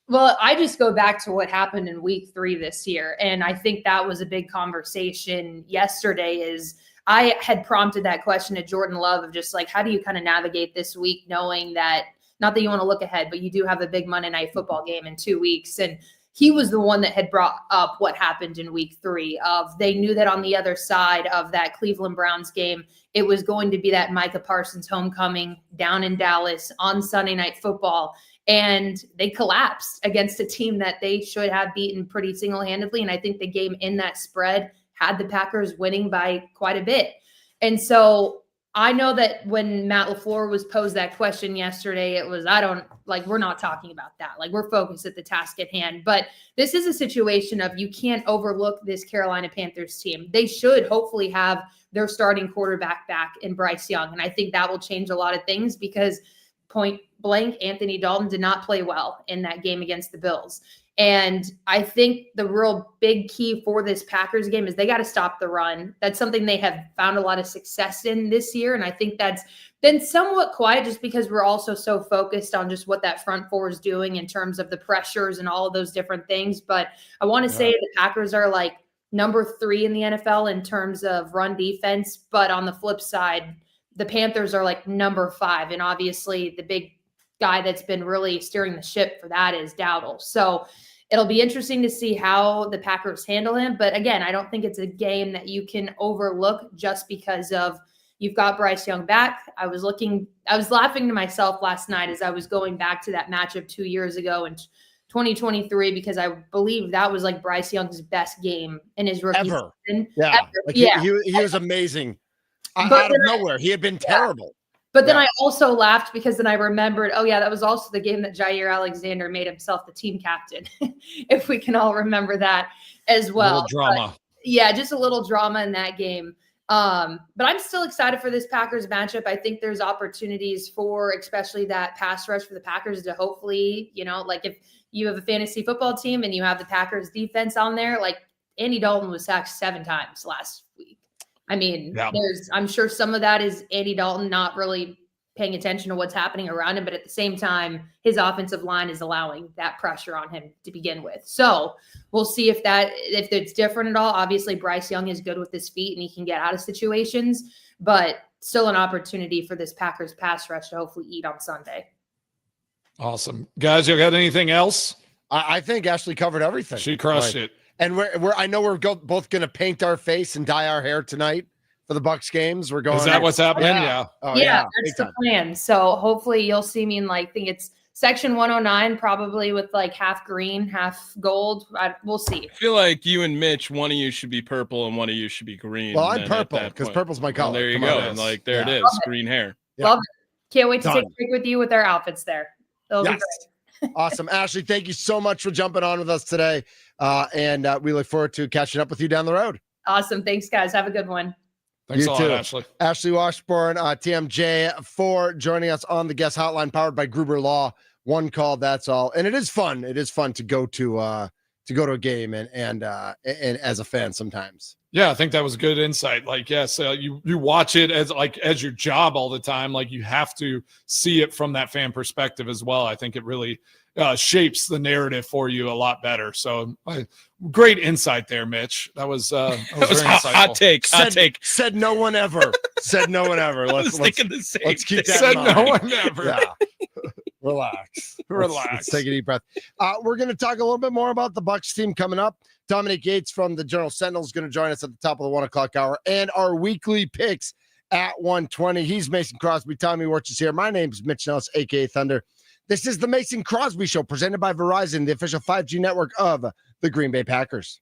Well, I just go back to what happened in week 3 this year. And I think that was a big conversation yesterday is I had prompted that question to Jordan Love of just like, how do you kind of navigate this week knowing that, not that you want to look ahead, but you do have a big Monday Night Football game in 2 weeks. And he was the one that had brought up what happened in week 3 of they knew that on the other side of that Cleveland Browns game, it was going to be that Micah Parsons homecoming down in Dallas on Sunday Night Football. And they collapsed against a team that they should have beaten pretty single-handedly. And I think the game in that spread had the Packers winning by quite a bit. And so I know that when Matt LaFleur was posed that question yesterday, it was, we're not talking about that. Like, we're focused at the task at hand. But this is a situation of you can't overlook this Carolina Panthers team. They should hopefully have their starting quarterback back in Bryce Young. And I think that will change a lot of things because point blank, Anthony Dalton did not play well in that game against the Bills. And I think the real big key for this Packers game is they got to stop the run. That's something they have found a lot of success in this year. And I think that's been somewhat quiet just because we're also so focused on just what that front four is doing in terms of the pressures and all of those different things. But I want to say the Packers are like number 3 in the NFL in terms of run defense. But on the flip side, the Panthers are like number 5. And obviously the big guy that's been really steering the ship for that is Dowdle. So it'll be interesting to see how the Packers handle him. But again, I don't think it's a game that you can overlook just because of you've got Bryce Young back. I was laughing to myself last night as I was going back to that matchup 2 years ago in 2023, because I believe that was like Bryce Young's best game in his rookie season. Yeah. Ever. He was amazing. Out of nowhere. He had been terrible. But then I also laughed because then I remembered, that was also the game that Jair Alexander made himself the team captain, if we can all remember that as well. Drama. But, just a little drama in that game. But I'm still excited for this Packers matchup. I think there's opportunities for especially that pass rush for the Packers to hopefully, like if you have a fantasy football team and you have the Packers defense on there, like Andy Dalton was sacked 7 times last week. I mean, I'm sure some of that is Andy Dalton not really paying attention to what's happening around him, but at the same time, his offensive line is allowing that pressure on him to begin with. So we'll see if it's different at all. Obviously, Bryce Young is good with his feet and he can get out of situations, but still an opportunity for this Packers pass rush to hopefully eat on Sunday. Awesome. Guys, you got anything else? I think Ashley covered everything. She crushed it. And I know we're both going to paint our face and dye our hair tonight for the Bucs games. We're going. Is that what's happening? Yeah. That's the plan. So hopefully you'll see me in think it's Section 109, probably with like half green, half gold. We'll see. I feel like you and Mitch, one of you should be purple and one of you should be green. Well, and I'm then at purple that because point- purple's my color. Well, there you Come go. on, And guys. like there Yeah. it is, green hair. Yeah. Love it. Can't wait to take Done. a break with you with our outfits there. That'll be Yes. great. Awesome. Ashley, thank you so much for jumping on with us today. And we look forward to catching up with you down the road. Awesome. Thanks, guys. Have a good one. Thanks You a lot, too. Ashley. Ashley Washburn, TMJ, for joining us on the guest hotline powered by Gruber Law. One call, that's all. And it is fun. It is fun to go to a game and as a fan sometimes. Yeah, I think that was good insight. Like, yes, you watch it as your job all the time. Like, you have to see it from that fan perspective as well. I think it really shapes the narrative for you a lot better. So, great insight there, Mitch. That was very insightful. Hot take. Said no one ever. Said no one ever. I was thinking the same let's keep thing. that Said in no mind. one ever. Yeah. Relax. Let's take a deep breath. We're going to talk a little bit more about the Bucs team coming up. Dominic Yates from the Journal Sentinel is going to join us at the top of the 1 o'clock hour, and our weekly picks at 1:20. He's Mason Crosby. Tommy Wirtz is here. My name is Mitch Nellis, aka Thunder. This is the Mason Crosby Show, presented by Verizon, the official 5G network of the Green Bay Packers.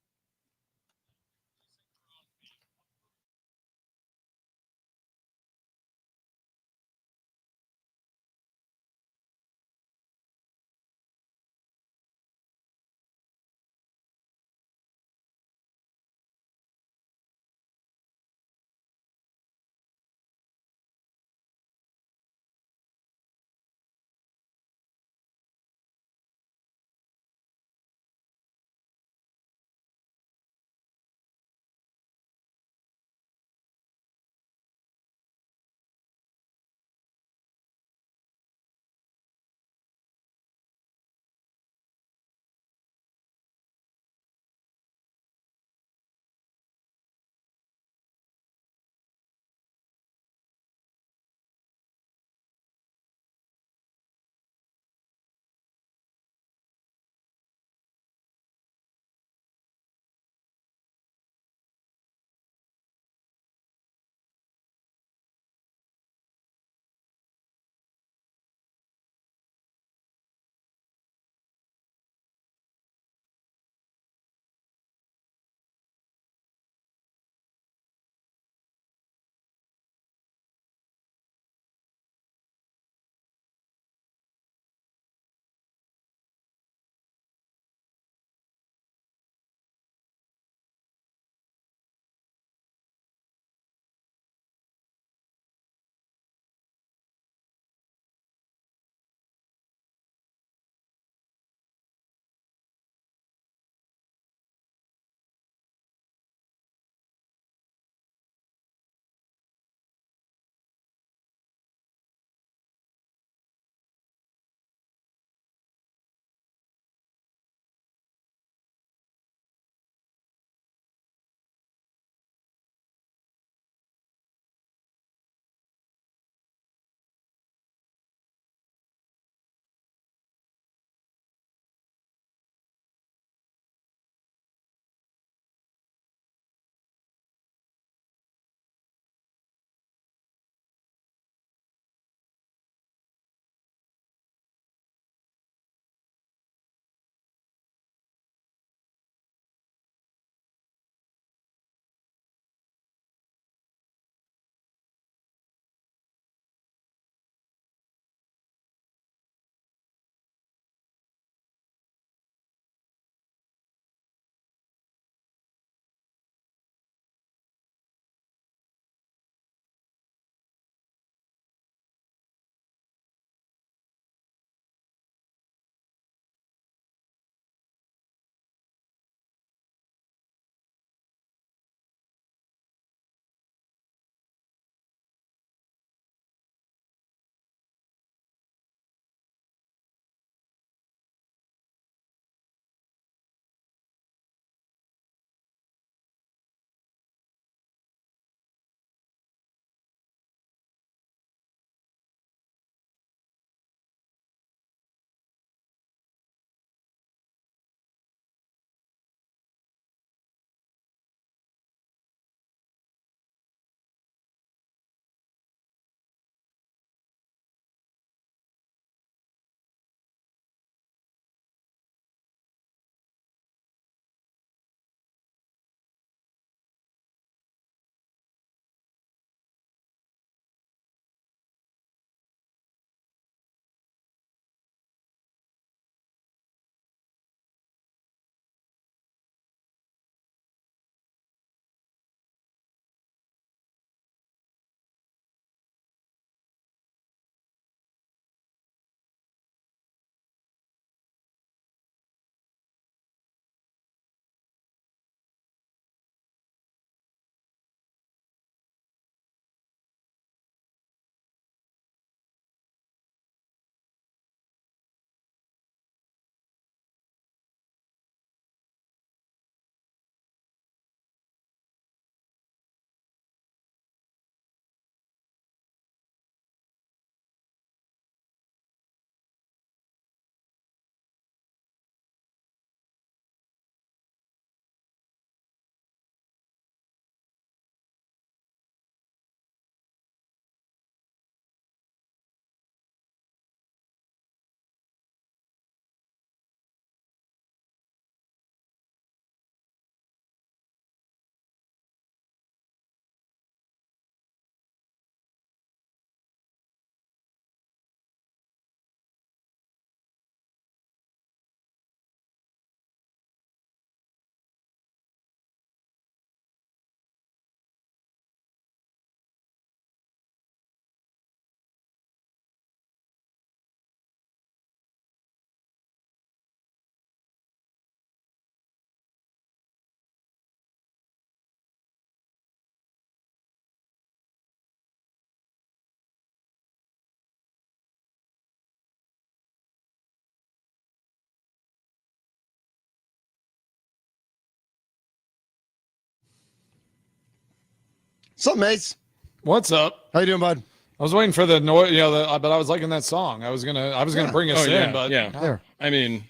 What's up, Mace? What's up? How you doing, bud? I was waiting for the noise, but I was liking that song. I was gonna bring us in, but yeah. I mean,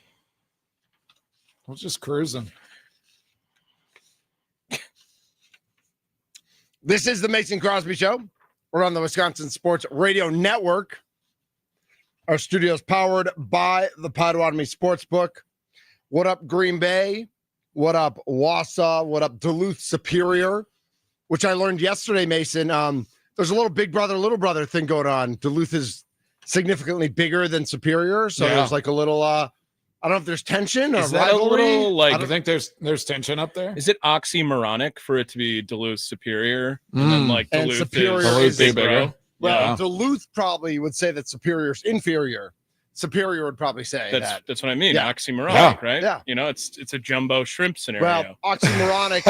I was just cruising. This is the Mason Crosby Show. We're on the Wisconsin Sports Radio Network. Our studio is powered by the Potawatomi Sportsbook. What up, Green Bay? What up, Wausau? What up, Duluth Superior? Which I learned yesterday, Mason. There's a little big brother, little brother thing going on. Duluth is significantly bigger than Superior, so there's like a little. I don't know if there's tension or is that rivalry. a little like? I don't think there's tension up there. Is it oxymoronic for it to be Duluth Superior and then like And Duluth Superior is is bigger? Well, Duluth probably would say that Superior's inferior. Superior would probably say that's what I mean. Yeah. Oxymoronic, right? Yeah. You know, it's a jumbo shrimp scenario. Well, oxymoronic,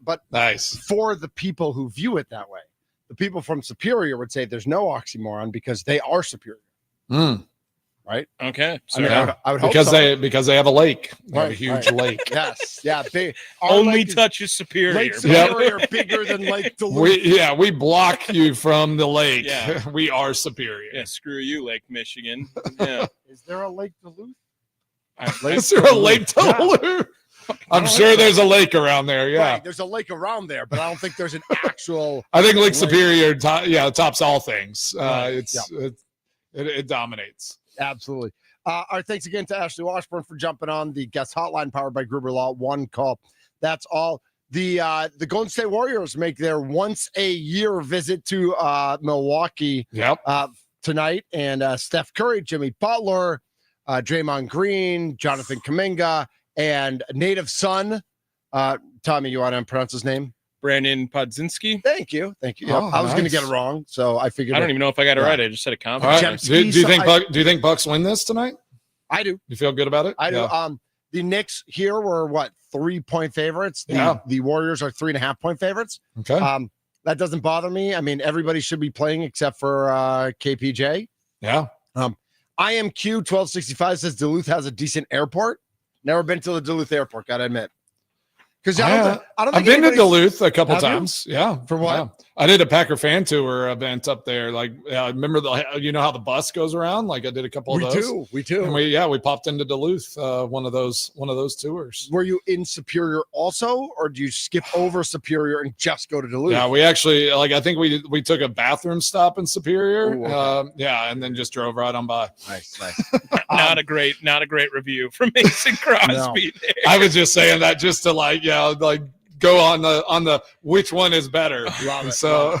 but nice for the people who view it that way. The people from Superior would say there's no oxymoron because they are superior. Right? Okay. So I would hope because so. because they have a lake. They have a Right, huge lake. Yes. Yeah. Our only lake is- touches Superior. Lake Superior bigger than Lake Duluth. We block you from the lake. Yeah. We are superior. Yeah, screw you, Lake Michigan. Yeah. Is there a Lake Duluth? Is there a Lake Duluth? I'm sure there's a lake around there. Yeah. Right, there's a lake around there, but I don't think there's an actual. I think Lake Superior tops all things. Right. It dominates. Absolutely. Our thanks again to Ashley Washburn for jumping on the guest hotline powered by Gruber Law. One call. That's all. The Golden State Warriors make their once a year visit to Milwaukee tonight. And Steph Curry, Jimmy Butler, Draymond Green, Jonathan Kuminga, and native son. Tommy, you want to pronounce his name? Brandon Podzinski. Thank you. Yep. Oh, I was going to nice. get it wrong, so I figured. I don't even know if I got it right. I just said a All compliment. right. Do you think Bucks win this tonight? I do. You feel good about it? I do. The Knicks here were 3-point favorites. The Warriors are 3.5-point favorites. Okay. That doesn't bother me. I mean, everybody should be playing except for KPJ. Yeah. IMQ 1265 says Duluth has a decent airport. Never been to the Duluth airport, gotta admit. Because I don't think I've been to anybody's- Duluth a couple Have you? times. Yeah. For what? Yeah. I did a Packer fan tour event up there. Like, I remember how the bus goes around? Like, I did a couple of those. We do. And we popped into Duluth, one of those tours. Were you in Superior also, or do you skip over Superior and just go to Duluth? Yeah, we actually I think we took a bathroom stop in Superior. Ooh, okay. And then just drove right on by. Nice. Not a great review from Mason Crosby. There. I was just saying that just to go on the which one is better. Love it. So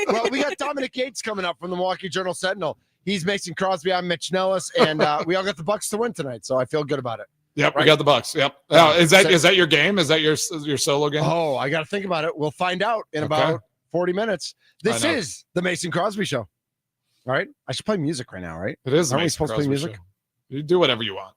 Well, we got Dominic Yates coming up from the Milwaukee Journal Sentinel. He's Mason Crosby. I'm Mitch Nellis, and we all got the Bucks to win tonight, so I feel good about it. Yep, Right? we got the Bucks. Yep. Is that your game? Is that your solo game? Oh, I got to think about it. We'll find out in about 40 minutes. This I know. is the Mason Crosby Show. All right? I should play music right now, right? It is. Aren't we Mason supposed to play Crosby music? show. You do whatever you want.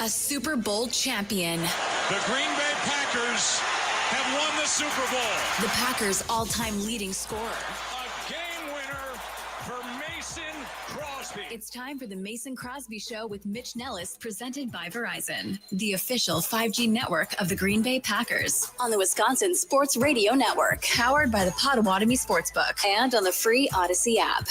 A Super Bowl champion. The Green Bay Packers have won the Super Bowl. The Packers' all-time leading scorer. A game winner for Mason Crosby. It's time for the Mason Crosby Show with Mitch Nellis, presented by Verizon, the official 5G network of the Green Bay Packers, on the Wisconsin Sports Radio Network, powered by the Potawatomi Sportsbook, and on the free Odyssey app.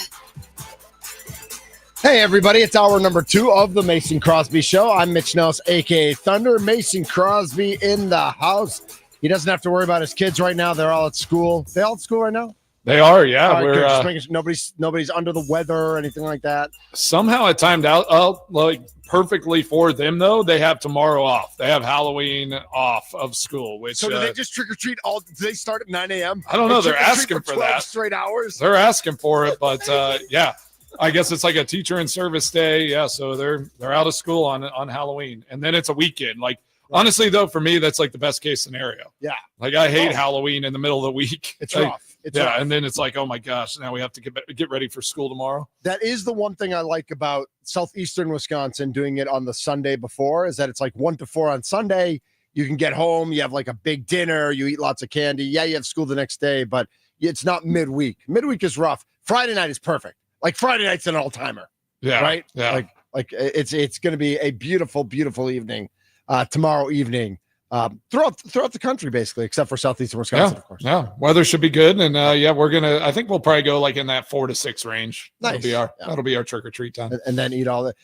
Hey, everybody. It's hour number 2 of the Mason Crosby Show. I'm Mitch Nellis, a.k.a. Thunder. Mason Crosby in the house. He doesn't have to worry about his kids right now. They're all at school. They all at school right now? They are, yeah. Right, we're just making sure nobody's under the weather or anything like that. somehow it timed out like perfectly for them, though. They have tomorrow off. They have Halloween off of school, which So do they just trick-or-treat all – do they start at 9 a.m.? I don't know. They're trick-or-treat asking for 12 that. straight hours? They're asking for it, but yeah. I guess it's like a teacher in service day. Yeah, so they're out of school on Halloween, and then it's a weekend. Like honestly, though, for me, that's like the best case scenario. Yeah, like I hate Halloween in the middle of the week. It's like, rough. It's yeah, rough. and then it's like, oh my gosh, now we have to get ready for school tomorrow. That is the one thing I like about southeastern Wisconsin doing it on the Sunday before, is that it's like 1 to 4 on Sunday. You can get home, you have like a big dinner, you eat lots of candy. Yeah, you have school the next day, but it's not midweek. Midweek is rough. Friday night is perfect. Like Friday night's an all-timer. Yeah. Right? Yeah. Like it's going to be a beautiful, beautiful evening tomorrow evening throughout the country, basically, except for southeastern Wisconsin, of course. Yeah. Weather should be good. And yeah, I think we'll probably go like in that 4 to 6 range. Nice. That'll be our trick or treat time. And then eat all that.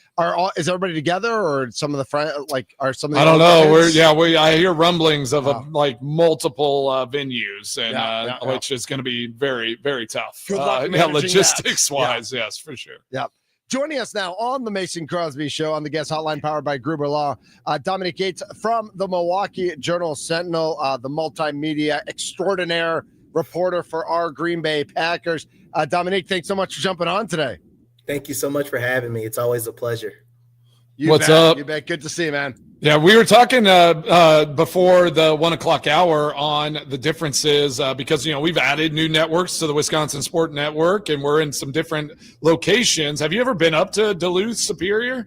Is everybody together, or some of the friends, like, are some of the I don't know. kids? I hear rumblings of like multiple venues, and which is going to be very, very tough. Good luck logistics wise, yes, for sure. Yeah. Joining us now on the Mason Crosby Show on the guest hotline powered by Gruber Law, Dominic Yates from the Milwaukee Journal-Sentinel, the multimedia extraordinaire reporter for our Green Bay Packers. Dominic, thanks so much for jumping on today. Thank you so much for having me. It's always a pleasure. What's up? You bet. Good to see you, man. Yeah, we were talking before the 1 o'clock hour on the differences because, we've added new networks to the Wisconsin Sport Network, and we're in some different locations. Have you ever been up to Duluth, Superior?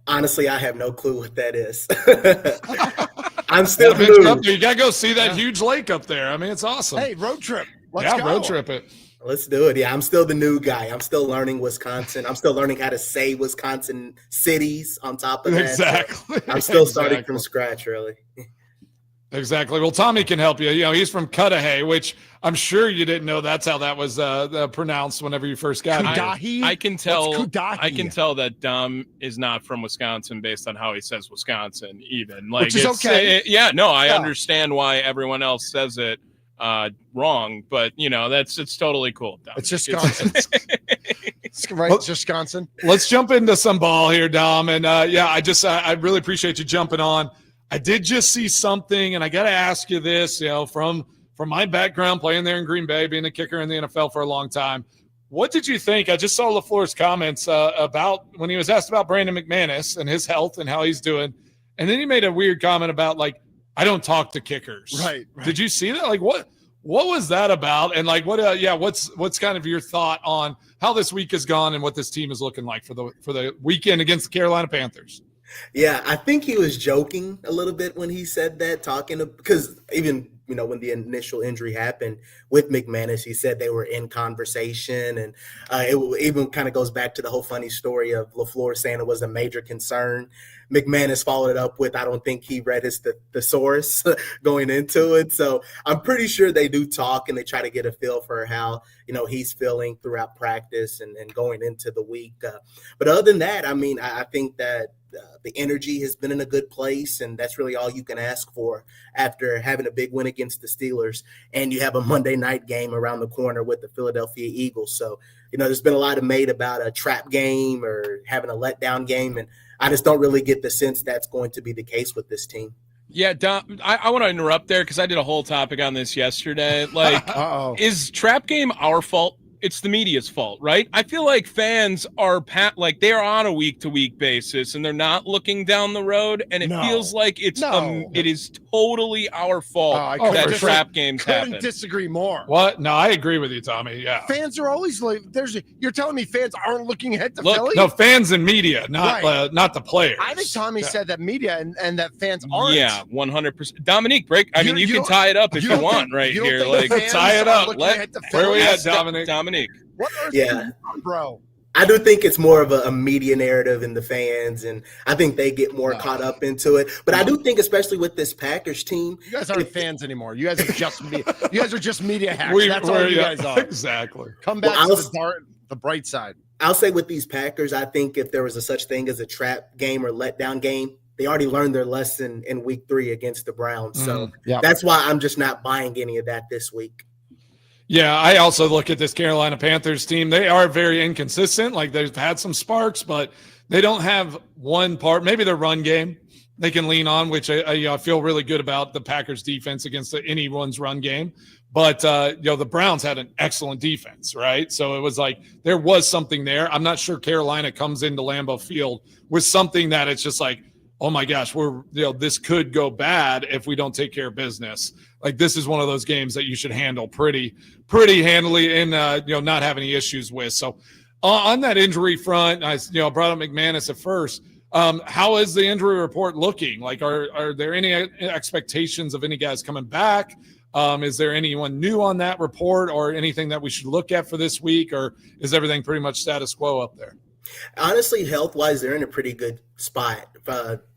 Honestly, I have no clue what that is. I'm still new. You got to go see that huge lake up there. I mean, it's awesome. Hey, road trip. Let's go. Road trip it. Let's do it. Yeah, I'm still the new guy. I'm still learning Wisconsin. I'm still learning how to say Wisconsin cities on top of that. Exactly. So I'm still starting from scratch, really. Exactly. Well, Tommy can help you. He's from Cudahy, which I'm sure you didn't know that's how that was pronounced whenever you first got here. I can tell that Dom is not from Wisconsin based on how he says Wisconsin, even. Like, which is okay. I understand why everyone else says it wrong, but it's totally cool, Dom. It's just Wisconsin. It's right, it's just Wisconsin. Let's jump into some ball here, Dom. And I really appreciate you jumping on. I did just see something, and I got to ask you this, from my background playing there in Green Bay, being a kicker in the NFL for a long time. What did you think? I just saw LaFleur's comments about when he was asked about Brandon McManus and his health and how he's doing. And then he made a weird comment about, like, I don't talk to kickers. Right. Did you see that? Like, what was that about? And like, what's kind of your thought on how this week has gone and what this team is looking like for the weekend against the Carolina Panthers? Yeah, I think he was joking a little bit when he said that, because even, when the initial injury happened with McManus, he said they were in conversation. And it even kind of goes back to the whole funny story of LaFleur saying it was a major concern. McManus followed it up with, I don't think he read his thesaurus going into it. So I'm pretty sure they do talk and they try to get a feel for how, he's feeling throughout practice and going into the week. But other than that, I think that the energy has been in a good place, and that's really all you can ask for after having a big win against the Steelers. And you have a Monday night game around the corner with the Philadelphia Eagles. So, there's been a lot made about a trap game or having a letdown game, and I just don't really get the sense that's going to be the case with this team. Yeah, Dom, I want to interrupt there because I did a whole topic on this yesterday. Like, is trap game our fault? it's the media's fault, right? I feel like fans are like they're on a week-to-week basis and they're not looking down the road, and it feels like it is totally our fault that trap games happen. Couldn't disagree more. What? No, I agree with you, Tommy. Yeah, fans are always like, you're telling me fans aren't looking ahead to Philly? No, fans and media, not the players. I think Tommy said that media and that fans aren't. Yeah, 100%. Dominique, you can tie it up if you want right here. Like, tie it up. Where are we at, Dominique? Yeah, bro. I do think it's more of a media narrative in the fans, and I think they get more caught up into it. But I do think, especially with this Packers team, you guys aren't fans anymore. You guys are just media. You guys are just media hacks. That's all you guys are. Exactly. Come back to the bright side. I'll say with these Packers, I think if there was a such thing as a trap game or letdown game, they already learned their lesson in week 3 against the Browns. So that's why I'm just not buying any of that this week. Yeah, I also look at this Carolina Panthers team. They are very inconsistent. Like, they've had some sparks, but they don't have one part. Maybe their run game they can lean on, which I feel really good about the Packers defense against anyone's run game. But, the Browns had an excellent defense, right? So it was like there was something there. I'm not sure Carolina comes into Lambeau Field with something that it's just like, oh my gosh, this could go bad if we don't take care of business. Like, this is one of those games that you should handle pretty handily and not have any issues with. So on that injury front, I brought up McManus at first. How is the injury report looking? Like, are there any expectations of any guys coming back? Is there anyone new on that report or anything that we should look at for this week, or is everything pretty much status quo up there? Honestly, health-wise, they're in a pretty good spot.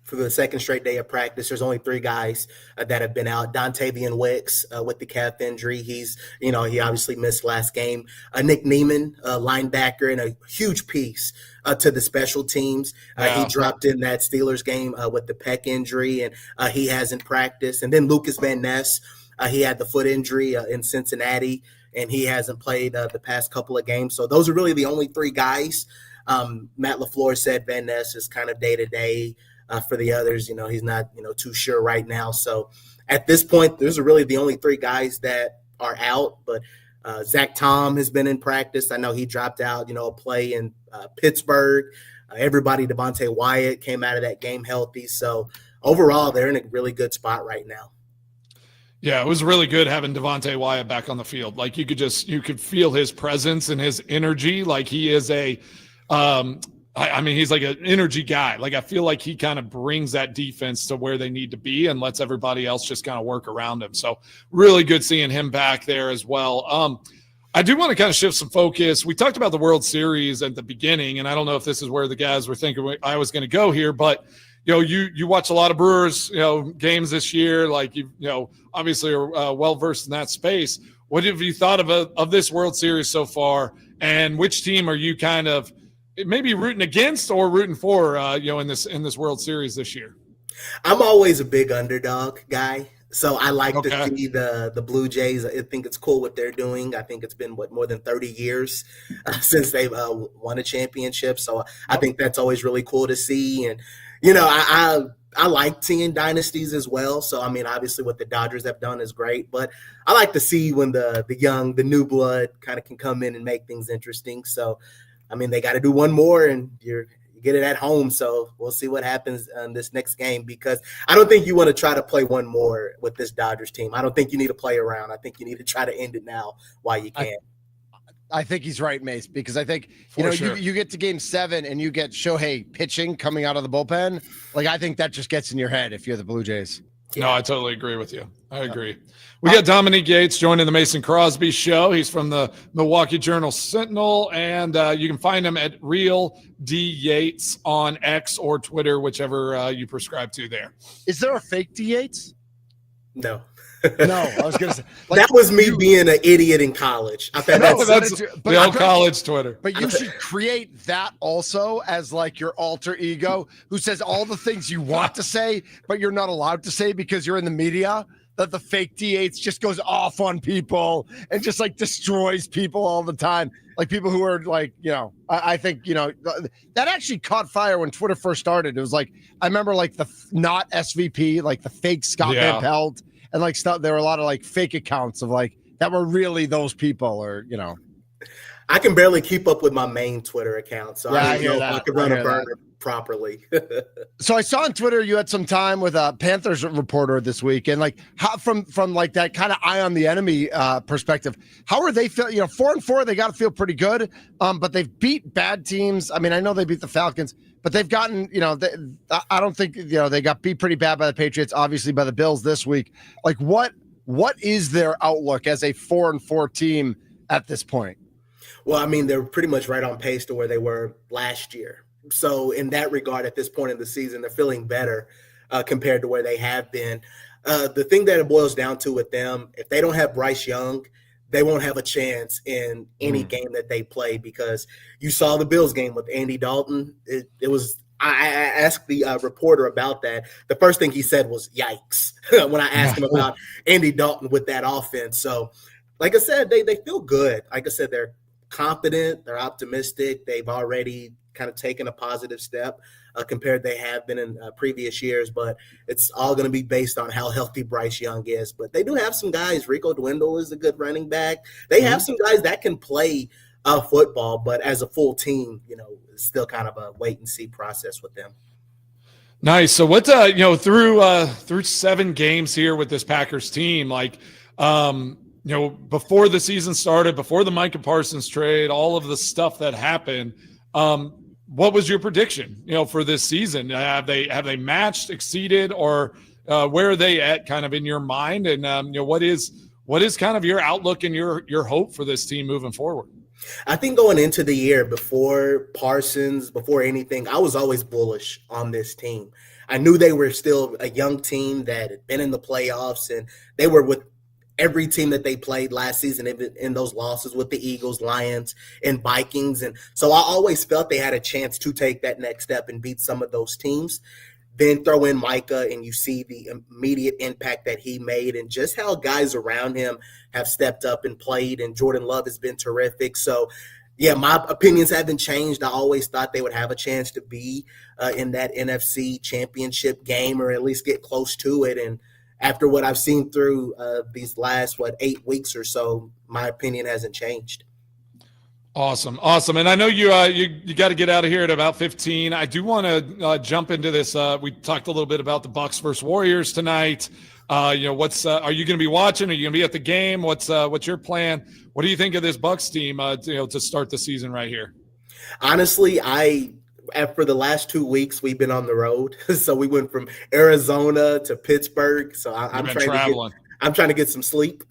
For the second straight day of practice, there's only 3 guys that have been out. Dontavian Wicks with the calf injury. He obviously missed last game. Nick Neiman, linebacker, and a huge piece to the special teams. He dropped in that Steelers game with the pec injury, and he hasn't practiced. And then Lucas Van Ness, he had the foot injury in Cincinnati, and he hasn't played the past couple of games. So those are really the only 3 guys. Matt LaFleur said Van Ness is kind of day-to-day. For the others, he's not, too sure right now. So at this point, those are really the only 3 guys that are out. But Zach Tom has been in practice. I know he dropped out, a play in Pittsburgh. Everybody, Devontae Wyatt, came out of that game healthy. So overall, they're in a really good spot right now. Yeah, it was really good having Devontae Wyatt back on the field. Like, you could feel his presence and his energy. Like, he is he's like an energy guy. Like, I feel like he kind of brings that defense to where they need to be and lets everybody else just kind of work around him. So really good seeing him back there as well. I do want to kind of shift some focus. We talked about the World Series at the beginning, and I don't know if this is where the guys were thinking I was going to go here, but you watch a lot of Brewers, games this year. Like, obviously are well-versed in that space. What have you thought of this World Series so far, and which team are you kind of maybe rooting against or rooting for, in this World Series this year? I'm always a big underdog guy. So I like to see the Blue Jays. I think it's cool what they're doing. I think it's been more than 30 years since they've won a championship. So I think that's always really cool to see. And, I like seeing dynasties as well. So, obviously what the Dodgers have done is great, but I like to see when the new blood kind of can come in and make things interesting. So, they got to do one more, and you get it at home. So we'll see what happens in this next game, because I don't think you want to try to play one more with this Dodgers team. I don't think you need to play around. I think you need to try to end it now while you can. I think he's right, Mace, because I think, you get to game 7 and you get Shohei pitching coming out of the bullpen. Like, I think that just gets in your head if you're the Blue Jays. Yeah. No, I totally agree with you. I agree. We got Dominique Yates joining the Mason Crosby Show. He's from the Milwaukee Journal-Sentinel, and you can find him at Real D Yates on X or Twitter, whichever you prescribe to there. Is there a fake D Yates? No. No, I was going to say. That was me being an idiot in college. I thought that's the old college Twitter. But you should create that also as like your alter ego who says all the things you want to say, but you're not allowed to say because you're in the media. That the fake D8s just goes off on people and just like destroys people all the time. Like people who are like, I think, that actually caught fire when Twitter first started. It was like, I remember like the not SVP, like the fake Scott Van Pelt and like stuff. There were a lot of like fake accounts of like that were really those people or, I can barely keep up with my main Twitter account, so Yeah, I don't know if I could run a burner properly. So I saw on Twitter you had some time with a Panthers reporter this week, and like how from like that kind of eye on the enemy perspective, how are they feel? 4-4, they got to feel pretty good, but they've beat bad teams. I mean, I know they beat the Falcons, but they've gotten I don't think they got beat pretty bad by the Patriots, obviously by the Bills this week. Like what is their outlook as a 4-4 team at this point? Well, I mean, they're pretty much right on pace to where they were last year. So in that regard, at this point in the season, they're feeling better compared to where they have been. The thing that it boils down to with them, if they don't have Bryce Young, they won't have a chance in any game that they play, because you saw the Bills game with Andy Dalton. It was I asked the reporter about that. The first thing he said was yikes when I asked him about Andy Dalton with that offense. So like I said, they feel good. Like I said, they're confident, they're optimistic. They've already kind of taken a positive step compared they have been in previous years, but it's all going to be based on how healthy Bryce Young is. But they do have some guys. Rico Dwindle is a good running back. They have some guys that can play football, but as a full team, it's still kind of a wait and see process with them. Nice. So what through 7 games here with this Packers team, like before the season started, before the Micah Parsons trade, all of the stuff that happened, what was your prediction, for this season? Have they matched, exceeded, or where are they at kind of in your mind? And what is kind of your outlook and your hope for this team moving forward? I think going into the year, before Parsons, before anything, I was always bullish on this team. I knew they were still a young team that had been in the playoffs, and they were with every team that they played last season in those losses with the Eagles, Lions, and Vikings. And so I always felt they had a chance to take that next step and beat some of those teams. Then throw in Micah, and you see the immediate impact that he made and just how guys around him have stepped up and played. And Jordan Love has been terrific. So, yeah, my opinions haven't changed. I always thought they would have a chance to be in that NFC championship game, or at least get close to it. And after what I've seen through these last, 8 weeks or so, my opinion hasn't changed. Awesome. And I know you got to get out of here at about 15. I do want to jump into this. We talked a little bit about the Bucks versus Warriors tonight. Are you going to be watching? Are you going to be at the game? What's your plan? What do you think of this Bucks team? To start the season right here. Honestly, for the last 2 weeks, we've been on the road. So we went from Arizona to Pittsburgh. So I'm trying to get some sleep.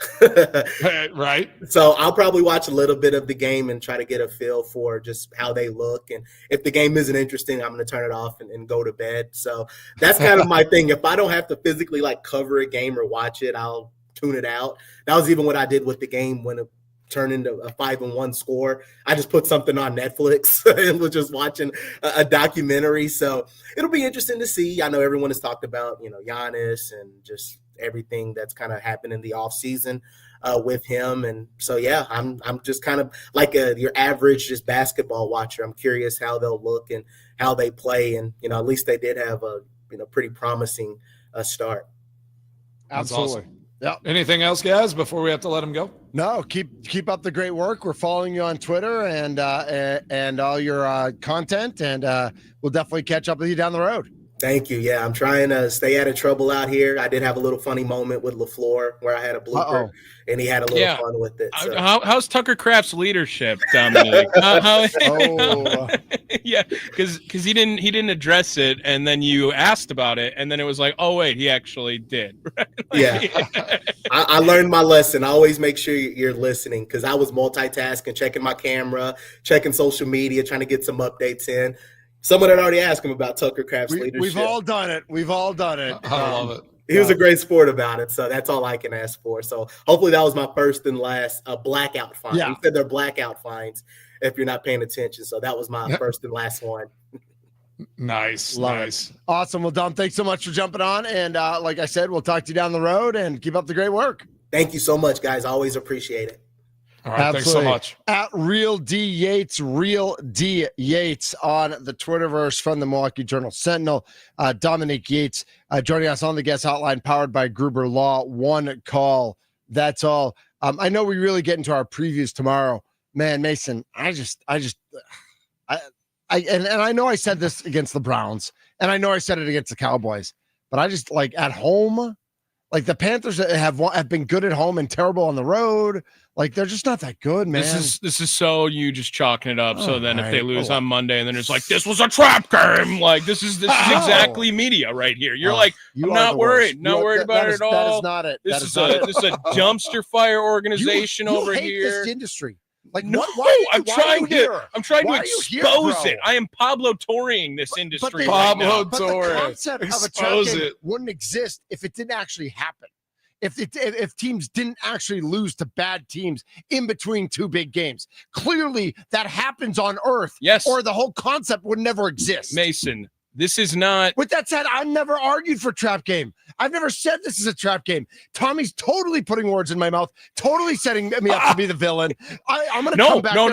Right. So I'll probably watch a little bit of the game and try to get a feel for just how they look. And if the game isn't interesting, I'm going to turn it off and go to bed. So that's kind of my thing. If I don't have to physically cover a game or watch it, I'll tune it out. That was even what I did with the game when it turned into a 5-1 score. I just put something on Netflix and was just watching a documentary. So it'll be interesting to see. I know everyone has talked about, Giannis and just everything that's kind of happened in the off season with him. And so, yeah, I'm just kind of like your average just basketball watcher. I'm curious how they'll look and how they play. And, at least they did have a, pretty promising start. Absolutely. Awesome. Yeah. Anything else, guys, before we have to let them go? No, keep up the great work. We're following you on Twitter and all your content, and we'll definitely catch up with you down the road. Thank you. Yeah, I'm trying to stay out of trouble out here. I did have a little funny moment with LaFleur where I had a blooper, and he had a little fun with it. So. How's Tucker Kraft's leadership, Dominic? Yeah, because he didn't address it, and then you asked about it, and then it was like, oh wait, he actually did. Yeah, I learned my lesson. I always make sure you're listening, because I was multitasking, checking my camera, checking social media, trying to get some updates in. Someone had already asked him about Tucker Kraft's leadership. We've all done it. I love it. He was a great sport about it, so that's all I can ask for. So hopefully that was my first and last blackout fine. Yeah. He said they're blackout fines if you're not paying attention. So that was my first and last one. Nice. Awesome. Well, Dom, thanks so much for jumping on. And like I said, we'll talk to you down the road, and keep up the great work. Thank you so much, guys. I always appreciate it. All right, absolutely. Thanks so much. At Real D Yates, Real D Yates on the Twitterverse from the Milwaukee Journal Sentinel. Dominic Yates joining us on the guest hotline, powered by Gruber Law. One call. That's all. I know we really get into our previews tomorrow, Man, Mason, I know I said this against the Browns, and I know I said it against the Cowboys, but I just like at home, like the Panthers have been good at home and terrible on the road. Like they're just not that good, man. This is so you just chalking it up. So then if they lose on Monday and then it's like this was a trap game, like this is exactly media right here. You're like, I'm not worried, not worried about it at all. That is not it. This is a dumpster fire organization over hate here. This industry. Like no, why I'm trying to expose it. I am Pablo Torreing this industry. Pablo Torre. The concept of a trap game wouldn't exist if it didn't actually happen. If teams didn't actually lose to bad teams in between two big games. Clearly that happens on earth. Yes. Or the whole concept would never exist. Mason, this is not. With that said, I've never argued for trap game. I've never said this is a trap game. Tommy's totally putting words in my mouth, totally setting me up to be the villain. I'm going to come back No,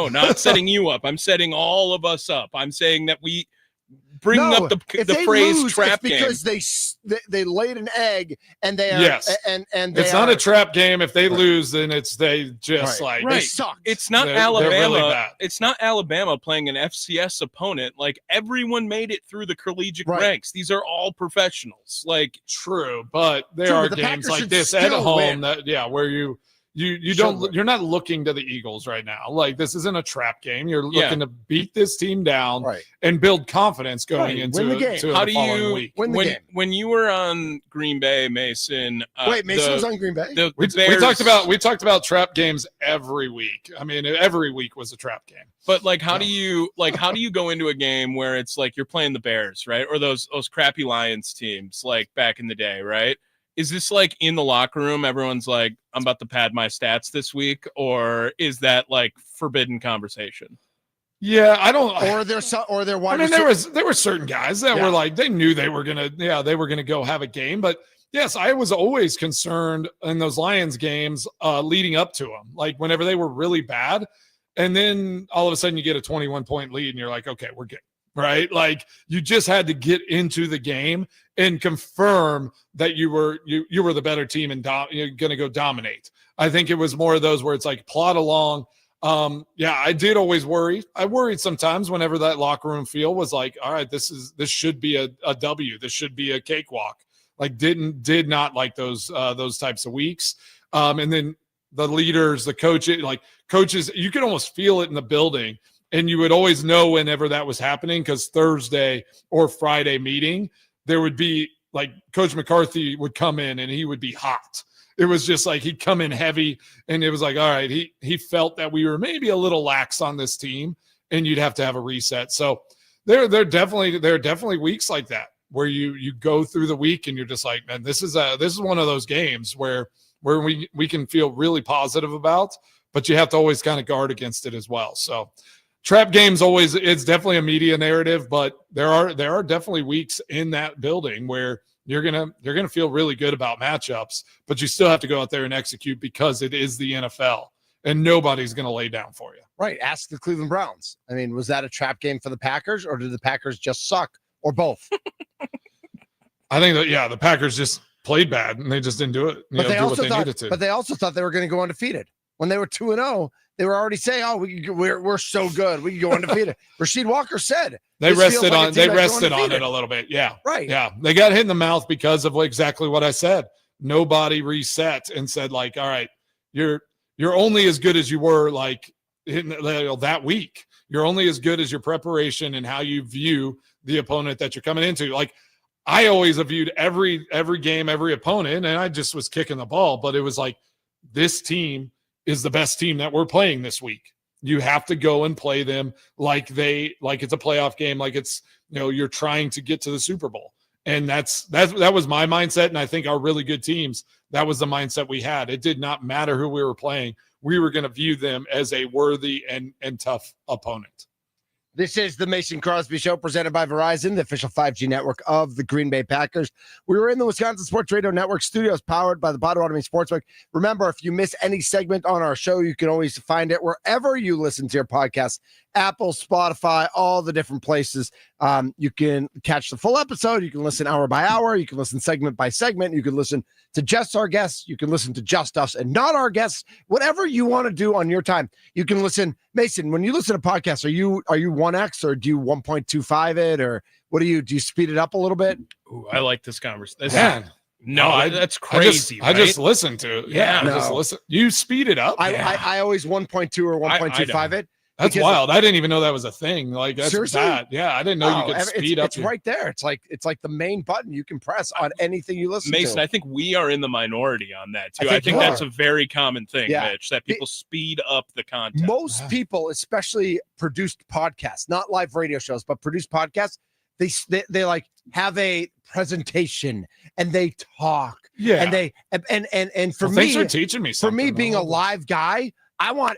not setting you up. I'm setting all of us up. I'm saying that we bringing up the phrase trap game because they laid an egg and they are and it's not a trap game. If they lose, then they suck. It's not Alabama. Really it's not Alabama playing an FCS opponent. Like everyone made it through the collegiate ranks. These are all professionals. Like true, but there are games like this at home where you're not looking to the Eagles right now. Like this isn't a trap game. You're looking to beat this team down and build confidence going into the game. How do you week. When you were on Green Bay, Mason? Mason was on Green Bay. We talked about trap games every week. I mean, every week was a trap game. But how do you go into a game where it's like you're playing the Bears, right, or those crappy Lions teams like back in the day, right? Is this like in the locker room? Everyone's like, I'm about to pad my stats this week, or is that like forbidden conversation? Yeah, I don't. Or they're wide. I mean, there were certain guys that were like they knew they were gonna go have a game, but yes, I was always concerned in those Lions games leading up to them, like whenever they were really bad, and then all of a sudden you get a 21-point lead, and you're like, okay, we're good. Right? Like you just had to get into the game and confirm that you were the better team and you're going to go dominate. I think it was more of those where it's like plod along. I did always worry. I worried sometimes whenever that locker room feel was like, all right, this should be a W. This should be a cakewalk. Like did not like those types of weeks. And then the leaders, the coaches, you could almost feel it in the building. And you would always know whenever that was happening because Thursday or Friday meeting, there would be like Coach McCarthy would come in and he would be hot. It was just like he'd come in heavy and it was like, all right, he felt that we were maybe a little lax on this team and you'd have to have a reset. So there are definitely weeks like that where you go through the week and you're just like, man, this is one of those games where we can feel really positive about, but you have to always kind of guard against it as well. So trap games it's definitely a media narrative, but there are definitely weeks in that building where you're gonna feel really good about matchups, but you still have to go out there and execute because it is the NFL and nobody's gonna lay down for you. Right. Ask the Cleveland Browns. I mean, was that a trap game for the Packers or did the Packers just suck or both? I think that the Packers just played bad and they just didn't do it. But they also thought they were going to go undefeated when they were 2-0. They were already saying, "Oh, we're so good, we can go undefeated." Rasheed Walker said they rested on it a little bit. Yeah, right. Yeah, they got hit in the mouth because of exactly what I said. Nobody reset and said, like, "All right, you're only as good as you were like in that week. You're only as good as your preparation and how you view the opponent that you're coming into." Like I always viewed every game, every opponent, and I just was kicking the ball, but it was like this team is the best team that we're playing this week. You have to go and play them like it's a playoff game, like it's, you're trying to get to the Super Bowl. And that was my mindset. And I think our really good teams, that was the mindset we had. It did not matter who we were playing. We were going to view them as a worthy and tough opponent. This is the Mason Crosby Show presented by Verizon, the official 5G network of the Green Bay Packers. We were in the Wisconsin Sports Radio Network studios powered by the Potawatomi Sportsbook. Remember, if you miss any segment on our show, you can always find it wherever you listen to your podcasts, Apple, Spotify, all the different places. You can catch the full episode. You can listen hour by hour. You can listen segment by segment. You can listen to just our guests. You can listen to just us and not our guests. Whatever you want to do on your time, you can listen. Mason, when you listen to podcasts, are you 1x or do you 1.25 it, or what do you speed it up a little bit? Ooh, I like this conversation. Man. No, that's crazy. I just listen to it. Yeah, No. I just listen. You speed it up. I always 1.2 or 1.25 it. That's wild. I didn't even know that was a thing. Like that's Seriously? bad. Yeah, I didn't know you could speed up. It's right there. It's like the main button you can press on anything you listen Mason, to. I think we are in the minority on that too. I I think you that's are. a very common thing, Yeah. Mitch, that people speed up the content. Most people, especially produced podcasts, not live radio shows, but produced podcasts, they like have a presentation and they talk. Yeah. And they and for Thanks me, for teaching me for something. me being a live guy,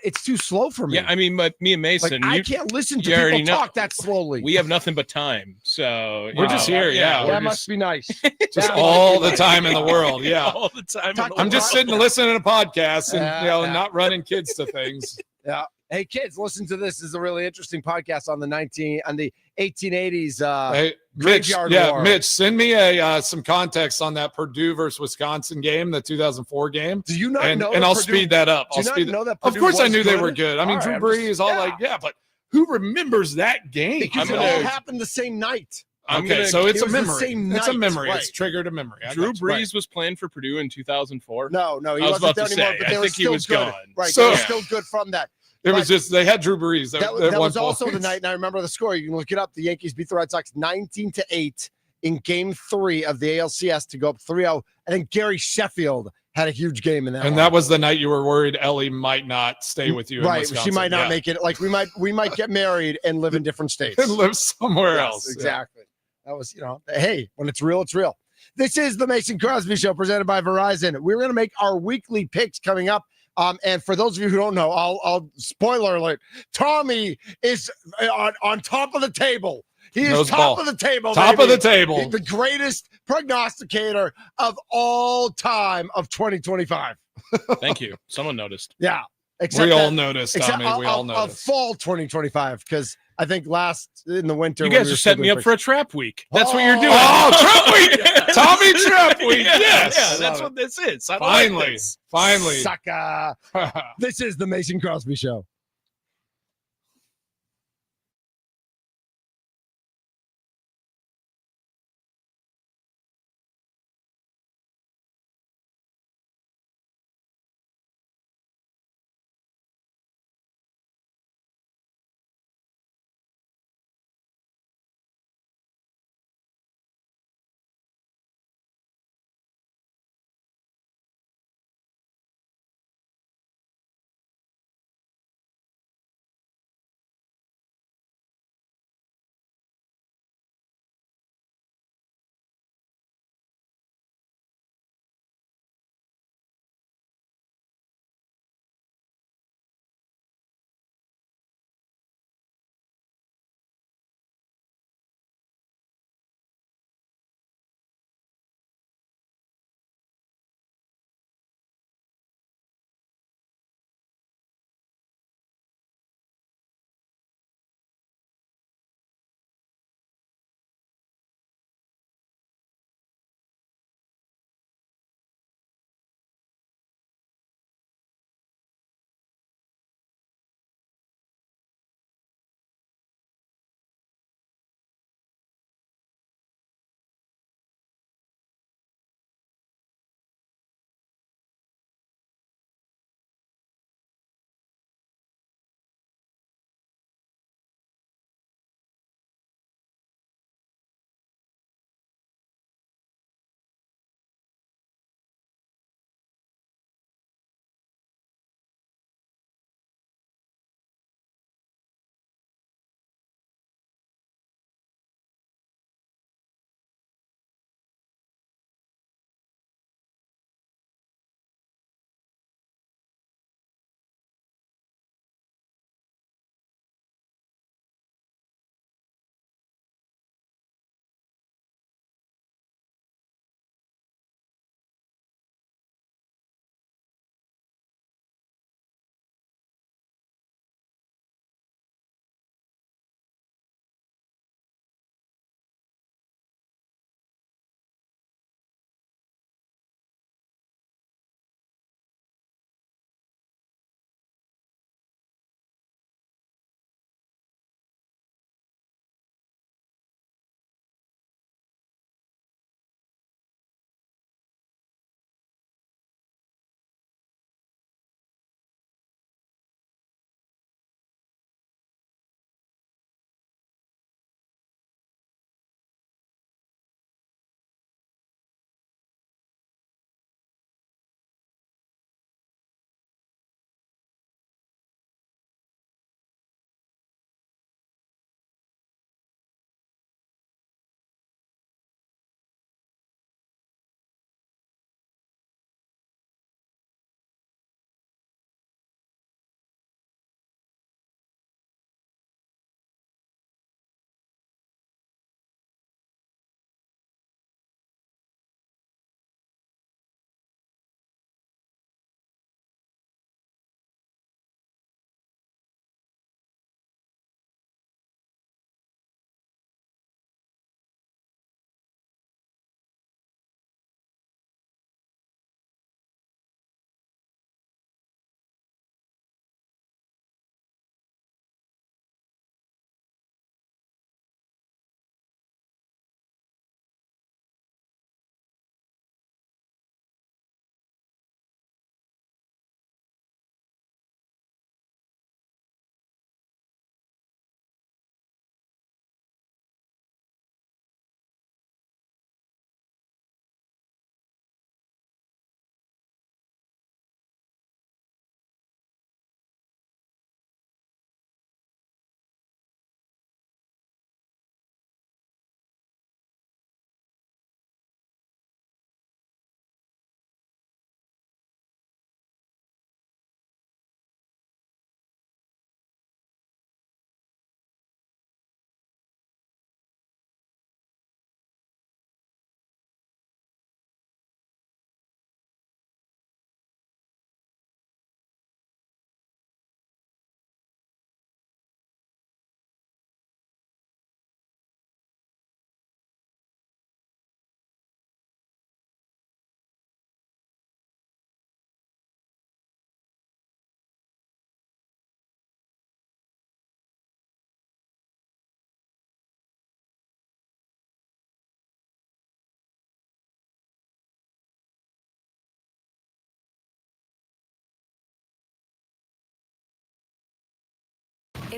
it's too slow for me. Yeah, I mean, but me and Mason, I can't listen to you already people know- talk that slowly. we have nothing but time. So We're just here, yeah. that must be nice. Just all the time in the world. Yeah. all the time. Talk in the I'm just world. sitting and listening to podcasts and Yeah. not running kids to things. Yeah. Hey kids, listen to this. This is a really interesting podcast on the 1880s. Hey, Mitch, Graveyard War. Mitch, send me some context on that Purdue versus Wisconsin game, the 2004 game. Do you not know? And that I'll Purdue- speed that up. Do I'll you speed not know that? Of Purdue course I was knew they good? were good. I mean, All Drew right, Brees, but who remembers that game? because I'm it gonna- all happened the same night. Okay, so it's it a was the memory. same It's a night, memory. right. It's triggered a memory. I Drew got you. Brees was playing for Purdue in 2004. No, he I was wasn't about there to anymore. say, But I they were think he still was good. gone. Right, So- they were still good from that. It was But- just they had Drew Brees. That was also the night, and I remember the score. You can look it up. The Yankees beat the Red Sox 19-8 in Game 3 of the ALCS to go up 3-0. And then Gary Sheffield had a huge game in that. And one. that was the night you were worried Ellie might not stay with you. In right. Wisconsin. She might not Yeah. make it. Like we might get married and live in different states. and live somewhere Yes, else. Exactly. That was, hey, when it's real, it's real. This is the Mason Crosby Show presented by Verizon. We're going to make our weekly picks coming up. And for those of you who don't know, I'll spoiler alert. Tommy is on top of the table. He is Knows top ball. of the table. Top baby. of the table. He's the greatest prognosticator of all time of 2025. Thank you. Someone noticed. Yeah. We all noticed, except Tommy. We all of noticed. fall 2025, because I think last in the winter. You when guys we are were still setting me doing up for a trap week. That's what Oh. you're doing. Oh, trap week! Tommy Trap Week. Yeah, Yes. yeah, I that's love what this is. I like Finally. this. Finally. Sucker. This is the Mason Crosby Show.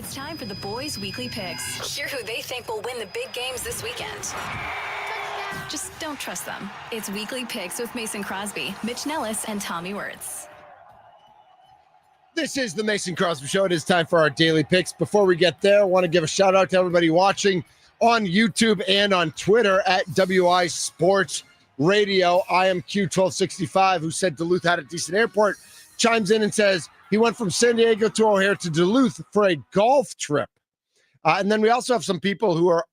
It's time for the boys' weekly picks. Hear who they think will win the big games this weekend. Just don't trust them. It's weekly picks with Mason Crosby, Mitch Nellis, and Tommy Wirtz. This is the Mason Crosby Show. It is time for our daily picks. Before we get there, I want to give a shout out to everybody watching on YouTube and on Twitter at WI Sports Radio. I am Q1265, who said Duluth had a decent airport, chimes in and says he went from San Diego to O'Hare to Duluth for a golf trip. And then we also have some people who are,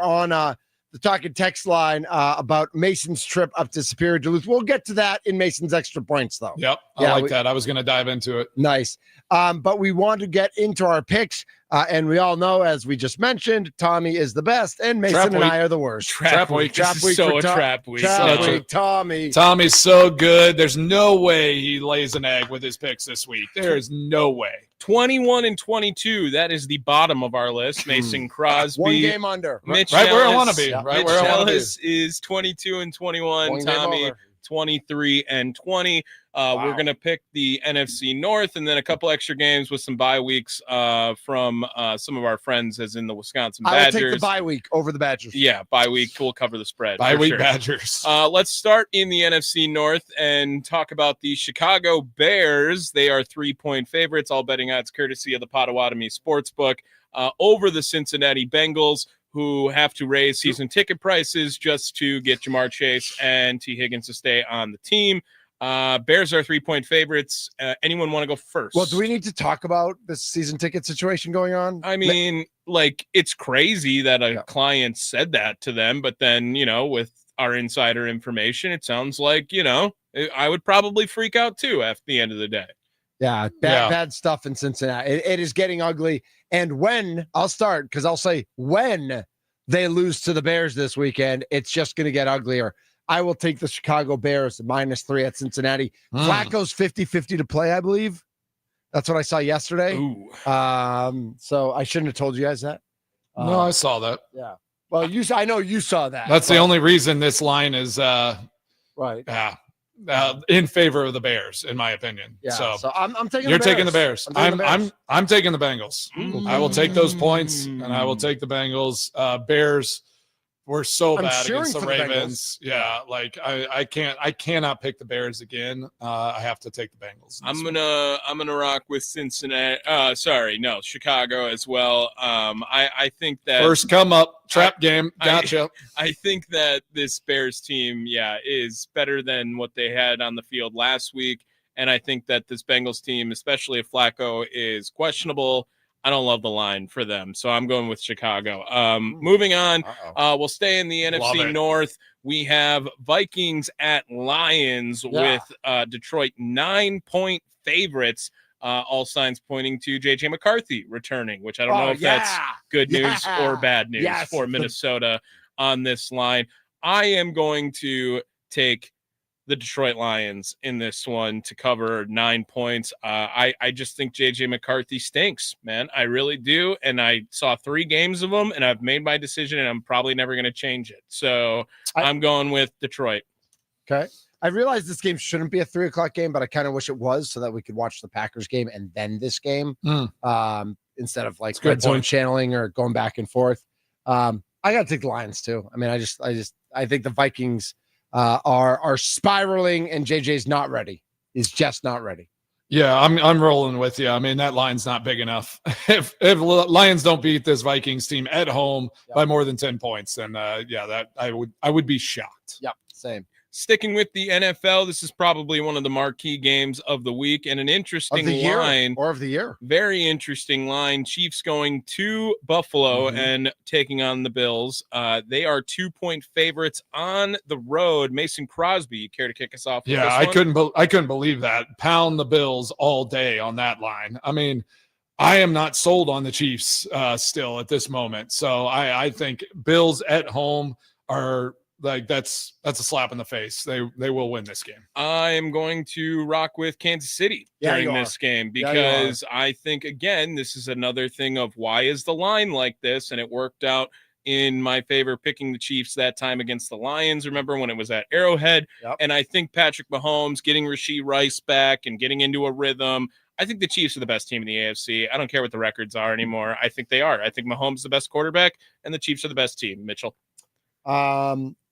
on the talking text line about Mason's trip up to Superior Duluth. We'll get to that in Mason's extra points, though. Yep, I like that. I was going to dive into it. Nice. But we want to get into our picks. And we all know, as we just mentioned, Tommy is the best, and Mason and I are the worst. Trap week. Trap week. So a trap week. Trap week, Tommy. Tommy's so good. There's no way he lays an egg with his picks this week. There is no way. 21 and 22. That is the bottom of our list. Mason Crosby. One game under. Mitch right where I Nellis- want to be. Yeah. Right Mitch where I want to be. Nellis is 22 and 21. One game Tommy, over. 23 and 20. We're going to pick the NFC North and then a couple extra games with some bye weeks from some of our friends, as in the Wisconsin I will Badgers. take the bye week over the Badgers. Yeah, bye week. We'll cover the spread. Bye for week sure. Badgers. Let's start in the NFC North and talk about the Chicago Bears. They are 3-point favorites. All betting odds courtesy of the Potawatomi Sportsbook over the Cincinnati Bengals, who have to raise season ticket prices just to get Jamar Chase and T. Higgins to stay on the team. Bears are 3-point favorites. Anyone want to go first? Well, do we need to talk about this season ticket situation going on? I mean, it's crazy that a client said that to them, but then, with our insider information, it sounds like, I would probably freak out too at the end of the day. Yeah, bad stuff in Cincinnati. It is getting ugly. And when they lose to the Bears this weekend, it's just going to get uglier. I will take the Chicago Bears -3 at Cincinnati. Flacco's 50-50 to play, I believe. That's what I saw yesterday. Ooh. So I shouldn't have told you guys that. No, I saw that. Yeah. Well, I know you saw that. That's the only reason this line is right. In favor of the Bears, in my opinion. Yeah. So I'm taking. You're the Bears. taking the Bears. I'm taking the Bengals. Mm. I will take those points, and I will take the Bengals. Bears were so bad against the Ravens. Yeah, I cannot pick the Bears again. I have to take the Bengals. I'm gonna rock with Cincinnati. Chicago as well. I think that First come up trap game. Gotcha. I think that this Bears team, is better than what they had on the field last week, and I think that this Bengals team, especially if Flacco is questionable, I don't love the line for them, so I'm going with Chicago. Moving on, we'll stay in the NFC North. We have Vikings at Lions with Detroit 9-point favorites. All signs pointing to J.J. McCarthy returning, which I don't know if that's good news or bad news for Minnesota on this line. I am going to take the Detroit Lions in this one to cover 9 points. I just think JJ McCarthy stinks, man. I really do. And I saw 3 games of him, and I've made my decision, and I'm probably never going to change it. So I'm going with Detroit. Okay. I realize this game shouldn't be a 3:00 game, but I kind of wish it was so that we could watch the Packers game and then this game instead of red zone channeling or going back and forth. I got to take the Lions too. I mean, I think the Vikings are spiraling, and JJ's not ready. He's just not ready. Yeah, I'm rolling with you. I mean, that line's not big enough. If Lions don't beat this Vikings team at home by more than 10 points, then that I would be shocked. Yep, same. Sticking with the NFL, this is probably one of the marquee games of the week and an interesting line. Or of the year. Very interesting line. Chiefs going to Buffalo and taking on the Bills. They are 2-point favorites on the road. Mason Crosby, you care to kick us off? Yeah, I couldn't believe that. Pound the Bills all day on that line. I mean, I am not sold on the Chiefs still at this moment. So I think Bills at home are – that's a slap in the face. They will win this game. I am going to rock with Kansas City during this game because I think, again, this is another thing of why is the line like this? And it worked out in my favor picking the Chiefs that time against the Lions. Remember when it was at Arrowhead? Yep. And I think Patrick Mahomes getting Rashee Rice back and getting into a rhythm, I think the Chiefs are the best team in the AFC. I don't care what the records are anymore. I think they are. I think Mahomes is the best quarterback, and the Chiefs are the best team. Mitchell.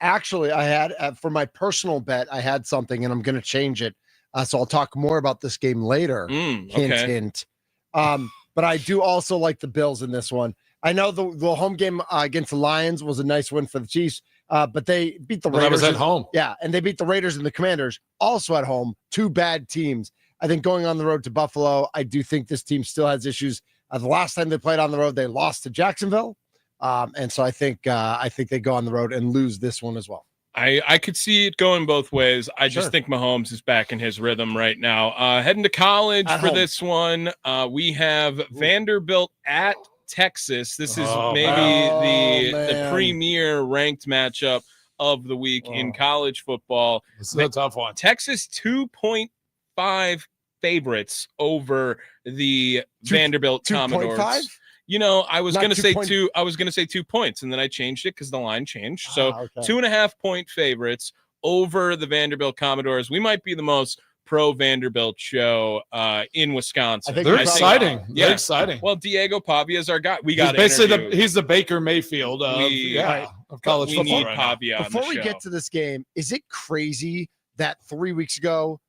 Actually, I had for my personal bet, I had something, and I'm going to change it. So I'll talk more about this game later. Okay. Hint. But I do also like the Bills in this one. I know the home game against the Lions was a nice win for the Chiefs, but they beat the Raiders. That was at home. Yeah, and they beat the Raiders and the Commanders also at home. Two bad teams. I think going on the road to Buffalo, I do think this team still has issues. The last time they played on the road, they lost to Jacksonville. And so I think they go on the road and lose this one as well. I could see it going both ways. I just think Mahomes is back in his rhythm right now. Heading to college for this one, we have Vanderbilt at Texas. This is maybe the premier ranked matchup of the week in college football. This is a tough one. Texas 2.5 favorites over the Vanderbilt Commodores. 2.5? You know, I was going to say 2 I was going to say 2 points, and then I changed it because the line changed. So okay. 2.5 point favorites over the Vanderbilt Commodores. We might be the most pro Vanderbilt show in Wisconsin. They're exciting. They're exciting. Well, Diego Pavia is our guy. We got basically he's the Baker Mayfield of college we football. Need right Pavia Before on the we show. get to this game, is it crazy that 3 weeks ago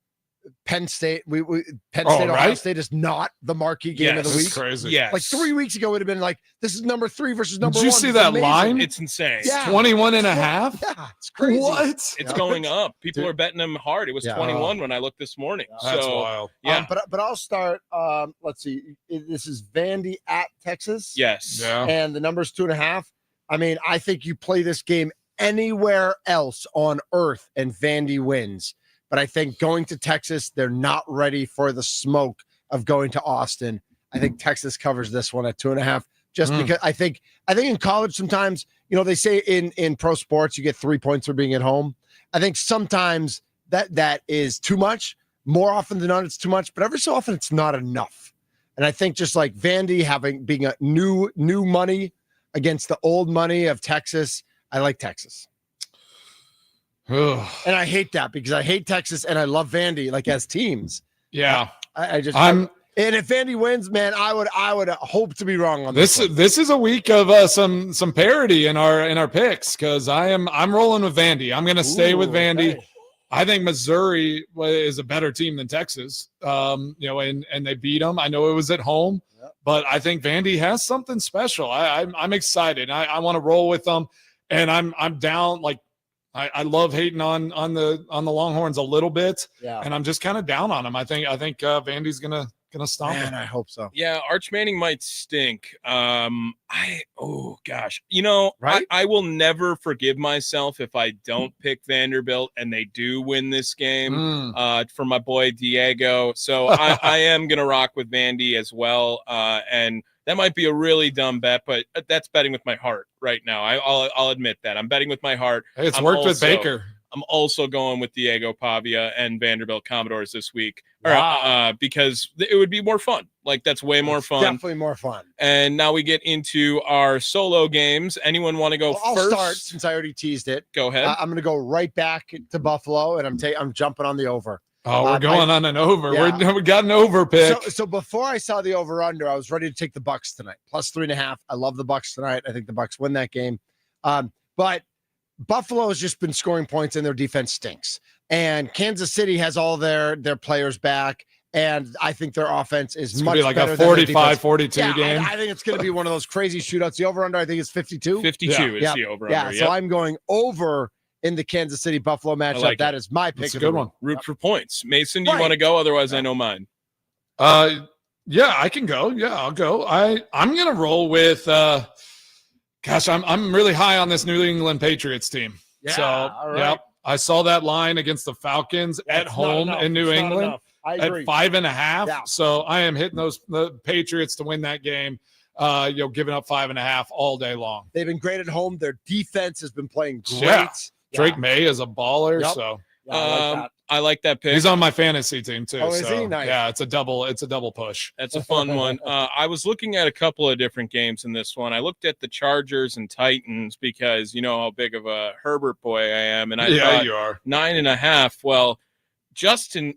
Penn State, Ohio State is not the marquee game of the week? Crazy. Yes. Like 3 weeks ago would have been like, this is number 3 versus number 1. Did you see that line? It's insane. Yeah. 21 and a half? Yeah, it's crazy. What? It's going up. People are betting them hard. It was 21 when I looked this morning. That's so wild. Yeah. But I'll start. Let's see. This is Vandy at Texas. Yes. Yeah. And the number's 2.5. I mean, I think you play this game anywhere else on earth and Vandy wins. But I think going to Texas, they're not ready for the smoke of going to Austin. I think Texas covers this one at 2.5. Just because I think in college sometimes, you know, they say in pro sports you get 3 points for being at home. I think sometimes that is too much. More often than not, it's too much. But every so often, it's not enough. And I think just like Vandy being a new money against the old money of Texas, I like Texas. And I hate that because I hate Texas and I love Vandy like as teams. Yeah. And if Vandy wins, man, I would hope to be wrong on this. This is a week of some parity in our picks because I'm rolling with Vandy. I'm going to stay with Vandy. Okay. I think Missouri is a better team than Texas. You know, and they beat them. I know it was at home, but I think Vandy has something special. I'm excited. I want to roll with them, and I'm down. Like I love hating on the Longhorns a little bit, and I'm just kind of down on them. I think Vandy's gonna stomp them. I hope so. Yeah, Arch Manning might stink. Oh gosh, you know, right? I will never forgive myself if I don't pick Vanderbilt and they do win this game. For my boy Diego, so I am gonna rock with Vandy as well. And that might be a really dumb bet, but that's betting with my heart right now. I'll admit that I'm betting with my heart. Hey, it's worked with Baker. I'm also going with Diego Pavia and Vanderbilt Commodores this week, because it would be more fun. Like that's way more fun. Definitely more fun. And now we get into our solo games. Anyone want to go I'll first? Start since I already teased it. Go ahead. I'm going to go right back to Buffalo, and I'm jumping on the over. Oh, we're going on an over. Yeah. We got an over pick. So before I saw the over under, I was ready to take the Bucks tonight, plus 3.5. I love the Bucks tonight. I think the Bucks win that game. But Buffalo has just been scoring points, and their defense stinks. And Kansas City has all their players back, and I think their offense is much like better a 45-42 game. I think it's going to be one of those crazy shootouts. The over under, I think, is 52. 52 is the over under. Yeah, so I'm going over in the Kansas City Buffalo matchup. That is my pick. That's a good one. Root for points. Mason, do you want to go? Otherwise, I know mine. Yeah, I can go. Yeah, I'll go. I'm gonna roll with. Gosh, I'm really high on this New England Patriots team. Yeah, so all right. I saw that line against the Falcons at home in New England at 5.5. Yeah. So I am hitting the Patriots to win that game. Giving up 5.5 all day long. They've been great at home. Their defense has been playing great. Yeah. Drake May is a baller. Yep. So I like that pick. He's on my fantasy team too. Oh, is he? Nice. Yeah, it's a double push. That's a fun one. I was looking at a couple of different games in this one. I looked at the Chargers and Titans because you know how big of a Herbert boy I am, and I thought you are 9.5. Well, Justin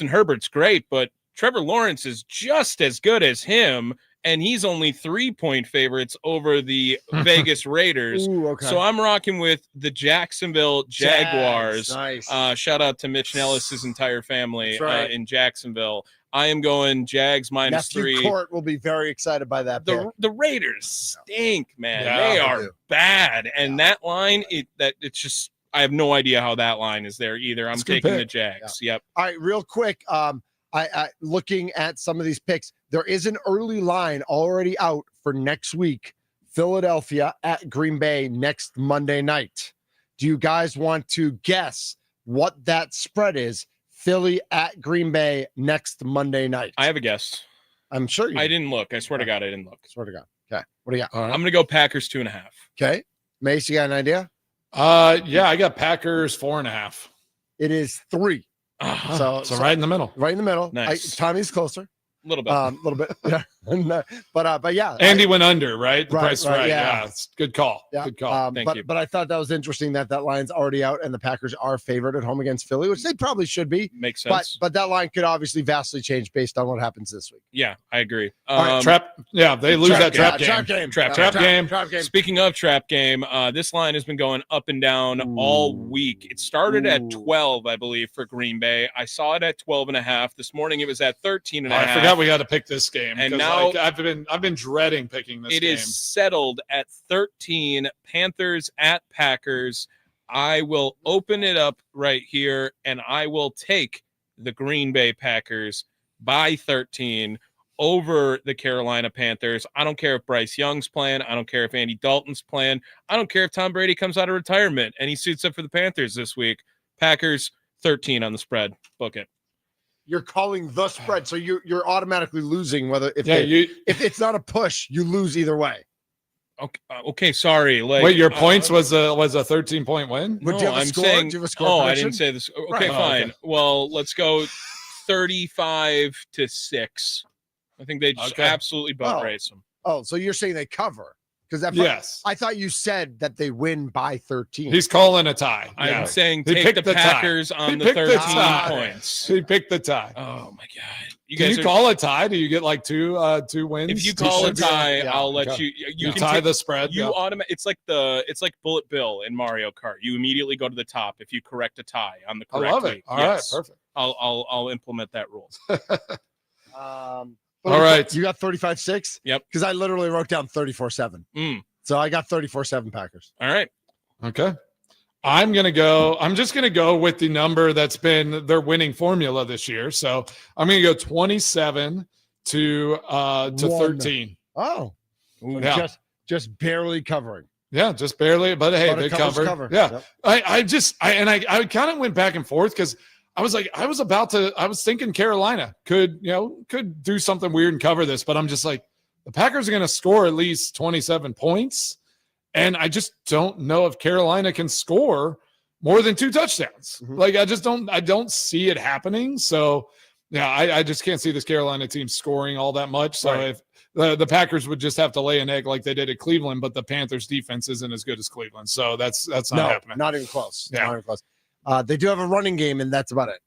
Herbert's great, but Trevor Lawrence is just as good as him, and he's only 3-point favorites over the Vegas Raiders. Ooh, okay. So I'm rocking with the Jacksonville Jaguars. Nice. Shout out to Mitch Nellis's entire family right. in Jacksonville. I am going Jags minus Nephew 3. Court will be very excited by that pick. The Raiders stink, man. Yeah, they they are do. bad, and that line, it's just I have no idea how that line is there either. I'm taking the Jags. Yep. All right, real quick. I looking at some of these picks, there is an early line already out for next week. Philadelphia at Green Bay next Monday night. Do you guys want to guess what that spread is? Philly at Green Bay next Monday night. I have a guess. I'm sure you. I didn't look. I swear to God, I didn't look. Swear to God. Okay. What do you got? All right. I'm going to go Packers 2.5. Okay. Mace, you got an idea? Yeah, I got Packers 4.5. It is 3. So right in the middle. Right in the middle. Nice. Tommy's closer. A little bit. Little bit. Yeah. But yeah. Andy went under, right? The Right, price is right, right. yeah. Yeah, it's good call. Yeah. Good call. Thank you. But I thought that was interesting that line's already out and the Packers are favored at home against Philly, which they probably should be. Makes sense. But that line could obviously vastly change based on what happens this week. Yeah, I agree. Trap. Yeah, they lose that trap game. Trap game. Trap game. Trap game. Speaking of trap game, this line has been going up and down all week. It started at 12, I believe, for Green Bay. I saw it at 12.5. This morning it was at 13.5. I forgot we got to pick this game. And 'cause, now I've been dreading picking this it game. is settled at 13. Panthers at Packers. I will open it up right here, and I will take the Green Bay Packers by 13 over the Carolina Panthers. I don't care if Bryce Young's playing. I don't care if Andy Dalton's playing. I don't care if Tom Brady comes out of retirement and he suits up for the Panthers this week. Packers 13 on the spread. Book it. You're calling the spread, so you're automatically losing whether if it's not a push, you lose either way. Okay, sorry. Wait, your points was a 13-point win? Would you have a I'm score? saying. Do you have a score I prediction? didn't say this. Okay, Right. fine. Okay. Well, let's go 35-6. I think they just absolutely butt race them. Oh, so you're saying they cover? Because Yes. I thought you said that they win by 13. He's calling a tie. I'm Yeah. saying He take picked the the tie. Packers on He the picked the 13 tie. points. He picked the tie. Oh my God! Can you call a tie? Do you get like two wins? If you Two call a points? tie, Yeah, I'll let okay. you. You can tie take, the spread. You yeah. automatic. It's like Bullet Bill in Mario Kart. You immediately go to the top if you correct a tie on the I correct. love it. week. All right, Yes. perfect. I'll implement that rule. All right. You got 35-6? Yep. Because I literally wrote down 34-7. So I got 34-7 Packers. All right. Okay. I'm just gonna go with the number that's been their winning formula this year. So I'm gonna go 27 to 13. Oh. Yeah. Just barely covering. Yeah, just barely, but hey, But they it covers covered. cover. Yeah. Yep. I kind of went back and forth because I was thinking Carolina could do something weird and cover this, but I'm just like, the Packers are going to score at least 27 points. And I just don't know if Carolina can score more than 2 touchdowns. Mhm. Like, I don't see it happening. So yeah, I just can't see this Carolina team scoring all that much. So Right. if the Packers would just have to lay an egg like they did at Cleveland, but the Panthers defense isn't as good as Cleveland. So that's not happening. Not even close. Yeah. Not even close. They do have a running game, and that's about it.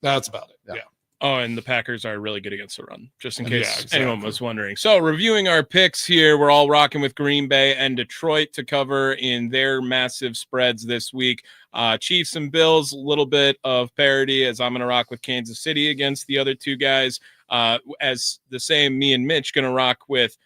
That's about it. Yeah. Yeah. Oh, and the Packers are really good against the run, just in Yeah, case exactly. anyone was wondering. So, reviewing our picks here, we're all rocking with Green Bay and Detroit to cover in their massive spreads this week. Chiefs and Bills, a little bit of parity, as I'm going to rock with Kansas City against the other two guys. As the same, me and Mitch going to rock with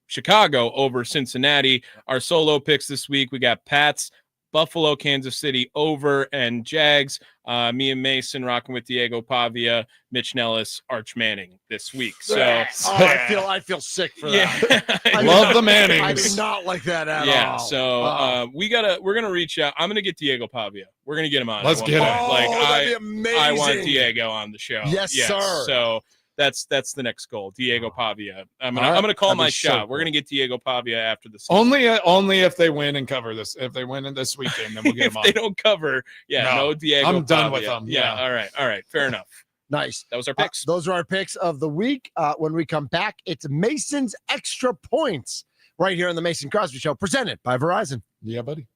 Chicago over Cincinnati. Our solo picks this week, we got Pats, Buffalo, Kansas City over, and Jags. Me and Mason rocking with Diego Pavia, Mitch Nellis, Arch Manning this week. So I feel sick for that. yeah, Love the I Mannings. do not like that at yeah. all. So we're gonna reach out. I'm gonna get Diego Pavia. We're gonna get him on. Let's at one get point. him. Like that'd be amazing. I want Diego on the show. Yes, sir. So that's the next goal, Diego Pavia. I'm All right. gonna call That'd my be so shot. We're cool. gonna get Diego Pavia after the season. Only if they win and cover this. If they win in this weekend, then we'll get if them on. they don't cover, no Diego. I'm done with Pavia. them. Yeah. Yeah. All right. Fair enough. Nice. That was our picks. Those are our picks of the week. When we come back, it's Mason's Extra Points right here on the Mason Crosby Show, presented by Verizon. Yeah, buddy.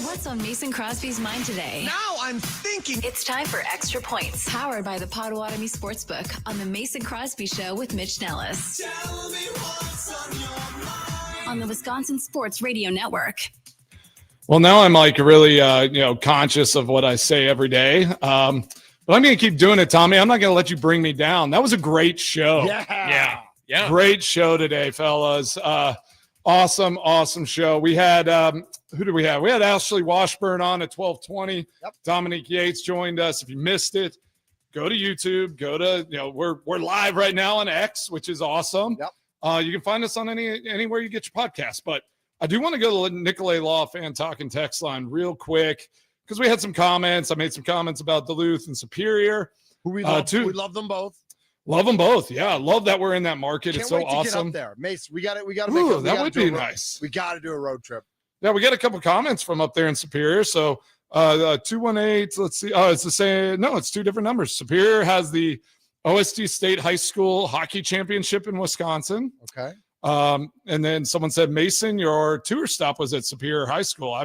What's on Mason Crosby's mind today? Now I'm thinking. It's time for Extra Points, powered by the Potawatomi Sportsbook on the Mason Crosby Show with Mitch Nellis. Tell me what's on your mind. On the Wisconsin Sports Radio Network. Well, now I'm like really, conscious of what I say every day. But I'm going to keep doing it, Tommy. I'm not going to let you bring me down. That was a great show. Yeah. Great show today, fellas. Awesome show. We had, who did we have? We had Ashley Washburn on at 12:20. Yep. Dominique Yates joined us. If you missed it, go to YouTube. Go to, we're live right now on X, which is awesome. Yep. You can find us on anywhere you get your podcast. But I do want to go to the Nicolay Law fan talking text line real quick because we had some comments. I made some comments about Duluth and Superior. Who we love, too. we love them both. Love them both. Yeah, love that we're in that market. Can't it's so wait to awesome. Get up there, Mace. We got to make Ooh, that would be nice. We got to do a road trip. Yeah, we got a couple comments from up there in Superior. So 218. Let's see. Oh, it's the same. No, it's two different numbers. Superior has the OST State High School Hockey Championship in Wisconsin. Okay. And then someone said, Mason, your tour stop was at Superior High School.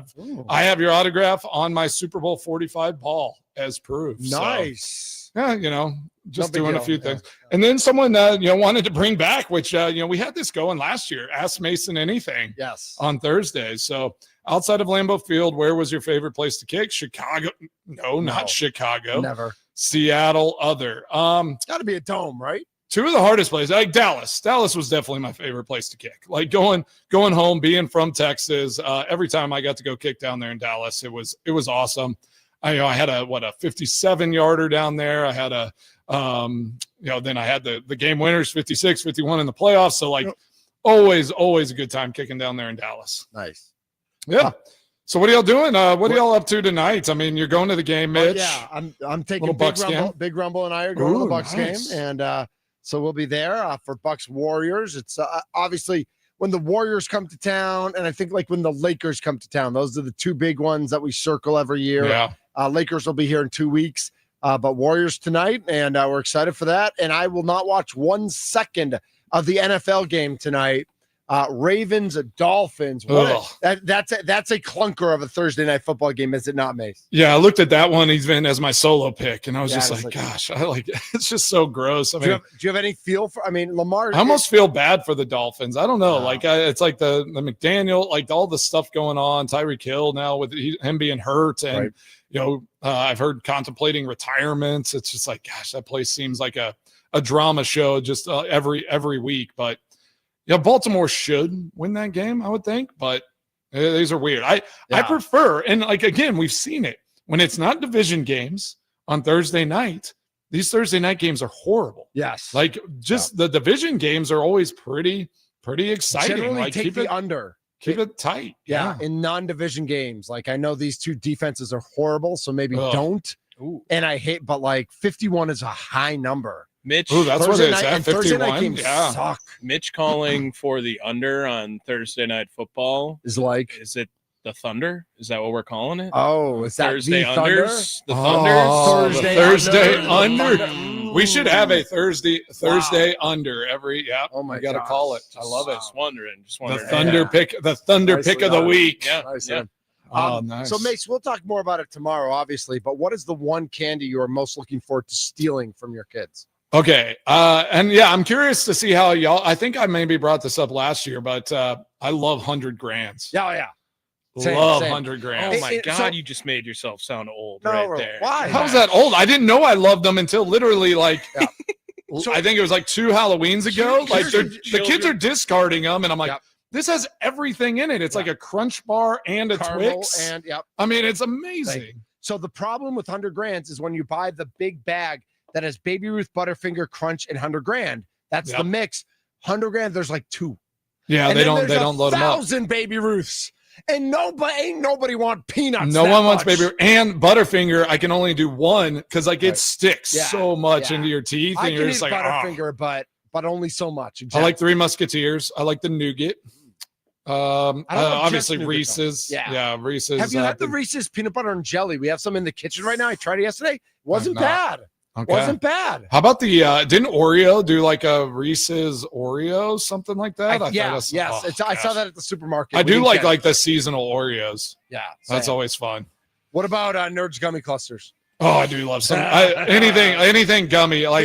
I have your autograph on my Super Bowl 45 ball as proof. Nice. So, yeah, just No big doing a deal. few things. And then someone, wanted to bring back, which, we had this going last year. Ask Mason anything. Yes. On Thursdays. So outside of Lambeau Field, where was your favorite place to kick? Chicago? No, not Chicago. Never. Seattle, other. It's got to be a dome, right? Two of the hardest places, like Dallas. Dallas was definitely my favorite place to kick. Like going home, being from Texas. Every time I got to go kick down there in Dallas, it was awesome. I had a 57-yarder down there. I had then I had the game winners 56, 51 in the playoffs. So always a good time kicking down there in Dallas. Nice. Yeah. So what are y'all doing? What are y'all up to tonight? I mean, you're going to the game, Mitch. Yeah, I'm taking Little Bucks game. Big Rumble and I are going to the Bucks nice. game, and so we'll be there for Bucks Warriors. It's obviously when the Warriors come to town, and I think like when the Lakers come to town. Those are the two big ones that we circle every year. Yeah. Lakers will be here in 2 weeks, but Warriors tonight, and we're excited for that. And I will not watch 1 second of the NFL game tonight. Ravens, Dolphins. That's a clunker of a Thursday night football game, is it not, Mace? Yeah, I looked at that one even as my solo pick, and I was just it's like, gosh, it's just so gross. I mean, do you have any feel for? I mean, Lamar. I almost feel bad for the Dolphins. I don't know, Wow. it's like the McDaniel, like all the stuff going on. Tyreek Hill now with him being hurt, and I've heard contemplating retirement. It's just like, gosh, that place seems like a drama show just every week, but. Yeah, Baltimore should win that game, I would think, but these are weird. I prefer, and again, we've seen it when it's not division games on Thursday night. These Thursday night games are horrible. Yes, the division games are always pretty exciting. Generally take keep the it under. Keep it tight. Yeah, in non-division games, I know these two defenses are horrible, so maybe don't. Ooh. And I hate, but 51 is a high number. Mitch, that's what Thursday it's night, at. and Thursday night 51. games Yeah. suck. Mitch calling for the under on Thursday night football. Is it the Thunder? Is that what we're calling it? Oh, is that Thursday the Thunder? unders? The Thunders? Thursday under. We should have a Thursday under every. Yeah. Oh my got to gosh. call it. I love it. Just wondering. The Thunder pick. The Thunder Nicely pick of the done. week. Yeah. Nice, yeah. man. Oh, nice. So, Mace, we'll talk more about it tomorrow, obviously. But what is the one candy you are most looking forward to stealing from your kids? Okay. And yeah, I'm curious to see how y'all. I think I maybe brought this up last year, but I love 100 grands. Yeah, yeah. Love same. 100 grands. Oh my God, so- you just made yourself sound old No, right there. why? How's that old? I didn't know I loved them until literally So- I think it was 2 Halloweens ago. Here's The kids are discarding them, and I'm like, Yep. this has everything in it. It's like a Crunch Bar and a Caramel Twix. and yep. I mean, it's amazing. So the problem with 100 grands is when you buy the big bag that has Baby Ruth, Butterfinger, Crunch, and 100 grand. That's Yep. the mix. 100 grand, there's 2. Yeah, And they then don't there's load them up. 1,000 Baby Ruths, and ain't nobody want peanuts. No that one wants much. Baby and Butterfinger. I can only do one because Right. it sticks Yeah, so much yeah. into your teeth, I and can you're eat just like, ah. Butterfinger, but only so much. I like Three Musketeers. I like the nougat. Obviously just nougat, though. Reese's. Yeah. Reese's. Have you had the Reese's peanut butter and jelly? We have some in the kitchen right now. I tried it yesterday. Wasn't I've not. bad. Okay. Wasn't bad. How about the didn't Oreo do like a Reese's Oreo, something like that? I saw that at the supermarket. I We do didn't get like it. the seasonal Oreos. Yeah, That's same. always fun. What about Nerds gummy clusters? Oh, I do love some anything gummy. Like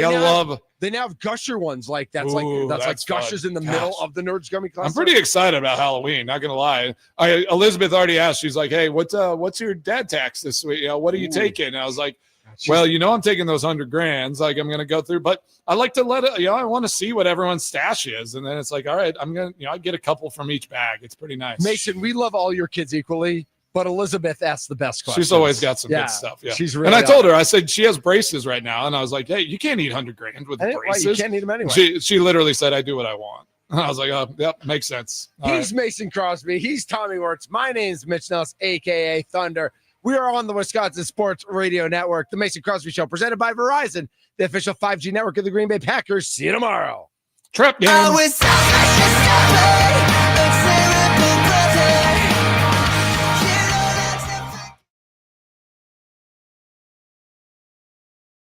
They now have Gusher ones. Like that's Ooh, like that's Gushers fun. in the middle of the Nerds gummy cluster. I'm pretty excited about Halloween. Not gonna lie. Elizabeth already asked. She's like, "Hey, what's your dad tax this week? What are you taking?" And I was like, "Well, I'm taking those $100,000. Like I'm gonna go through, but I like to let it. I want to see what everyone's stash is, and then it's like, all right, I'm gonna, I get a couple from each bag. It's pretty nice. Mason, we love all your kids equally, but Elizabeth asks the best questions. She's always got some good stuff. Yeah, she's really. And I told her, I said she has braces right now, and I was like, hey, you can't eat $100,000 with braces. You can't eat them anyway. She literally said, I do what I want. I was like, oh, yep, makes sense. He's Mason Crosby. He's Tommy Wirtz. My name's Mitch Nellis, a.k.a. Thunder. We are on the Wisconsin Sports Radio Network, the Mason Crosby Show, presented by Verizon, the official 5G network of the Green Bay Packers. See you tomorrow. Trip game. I was so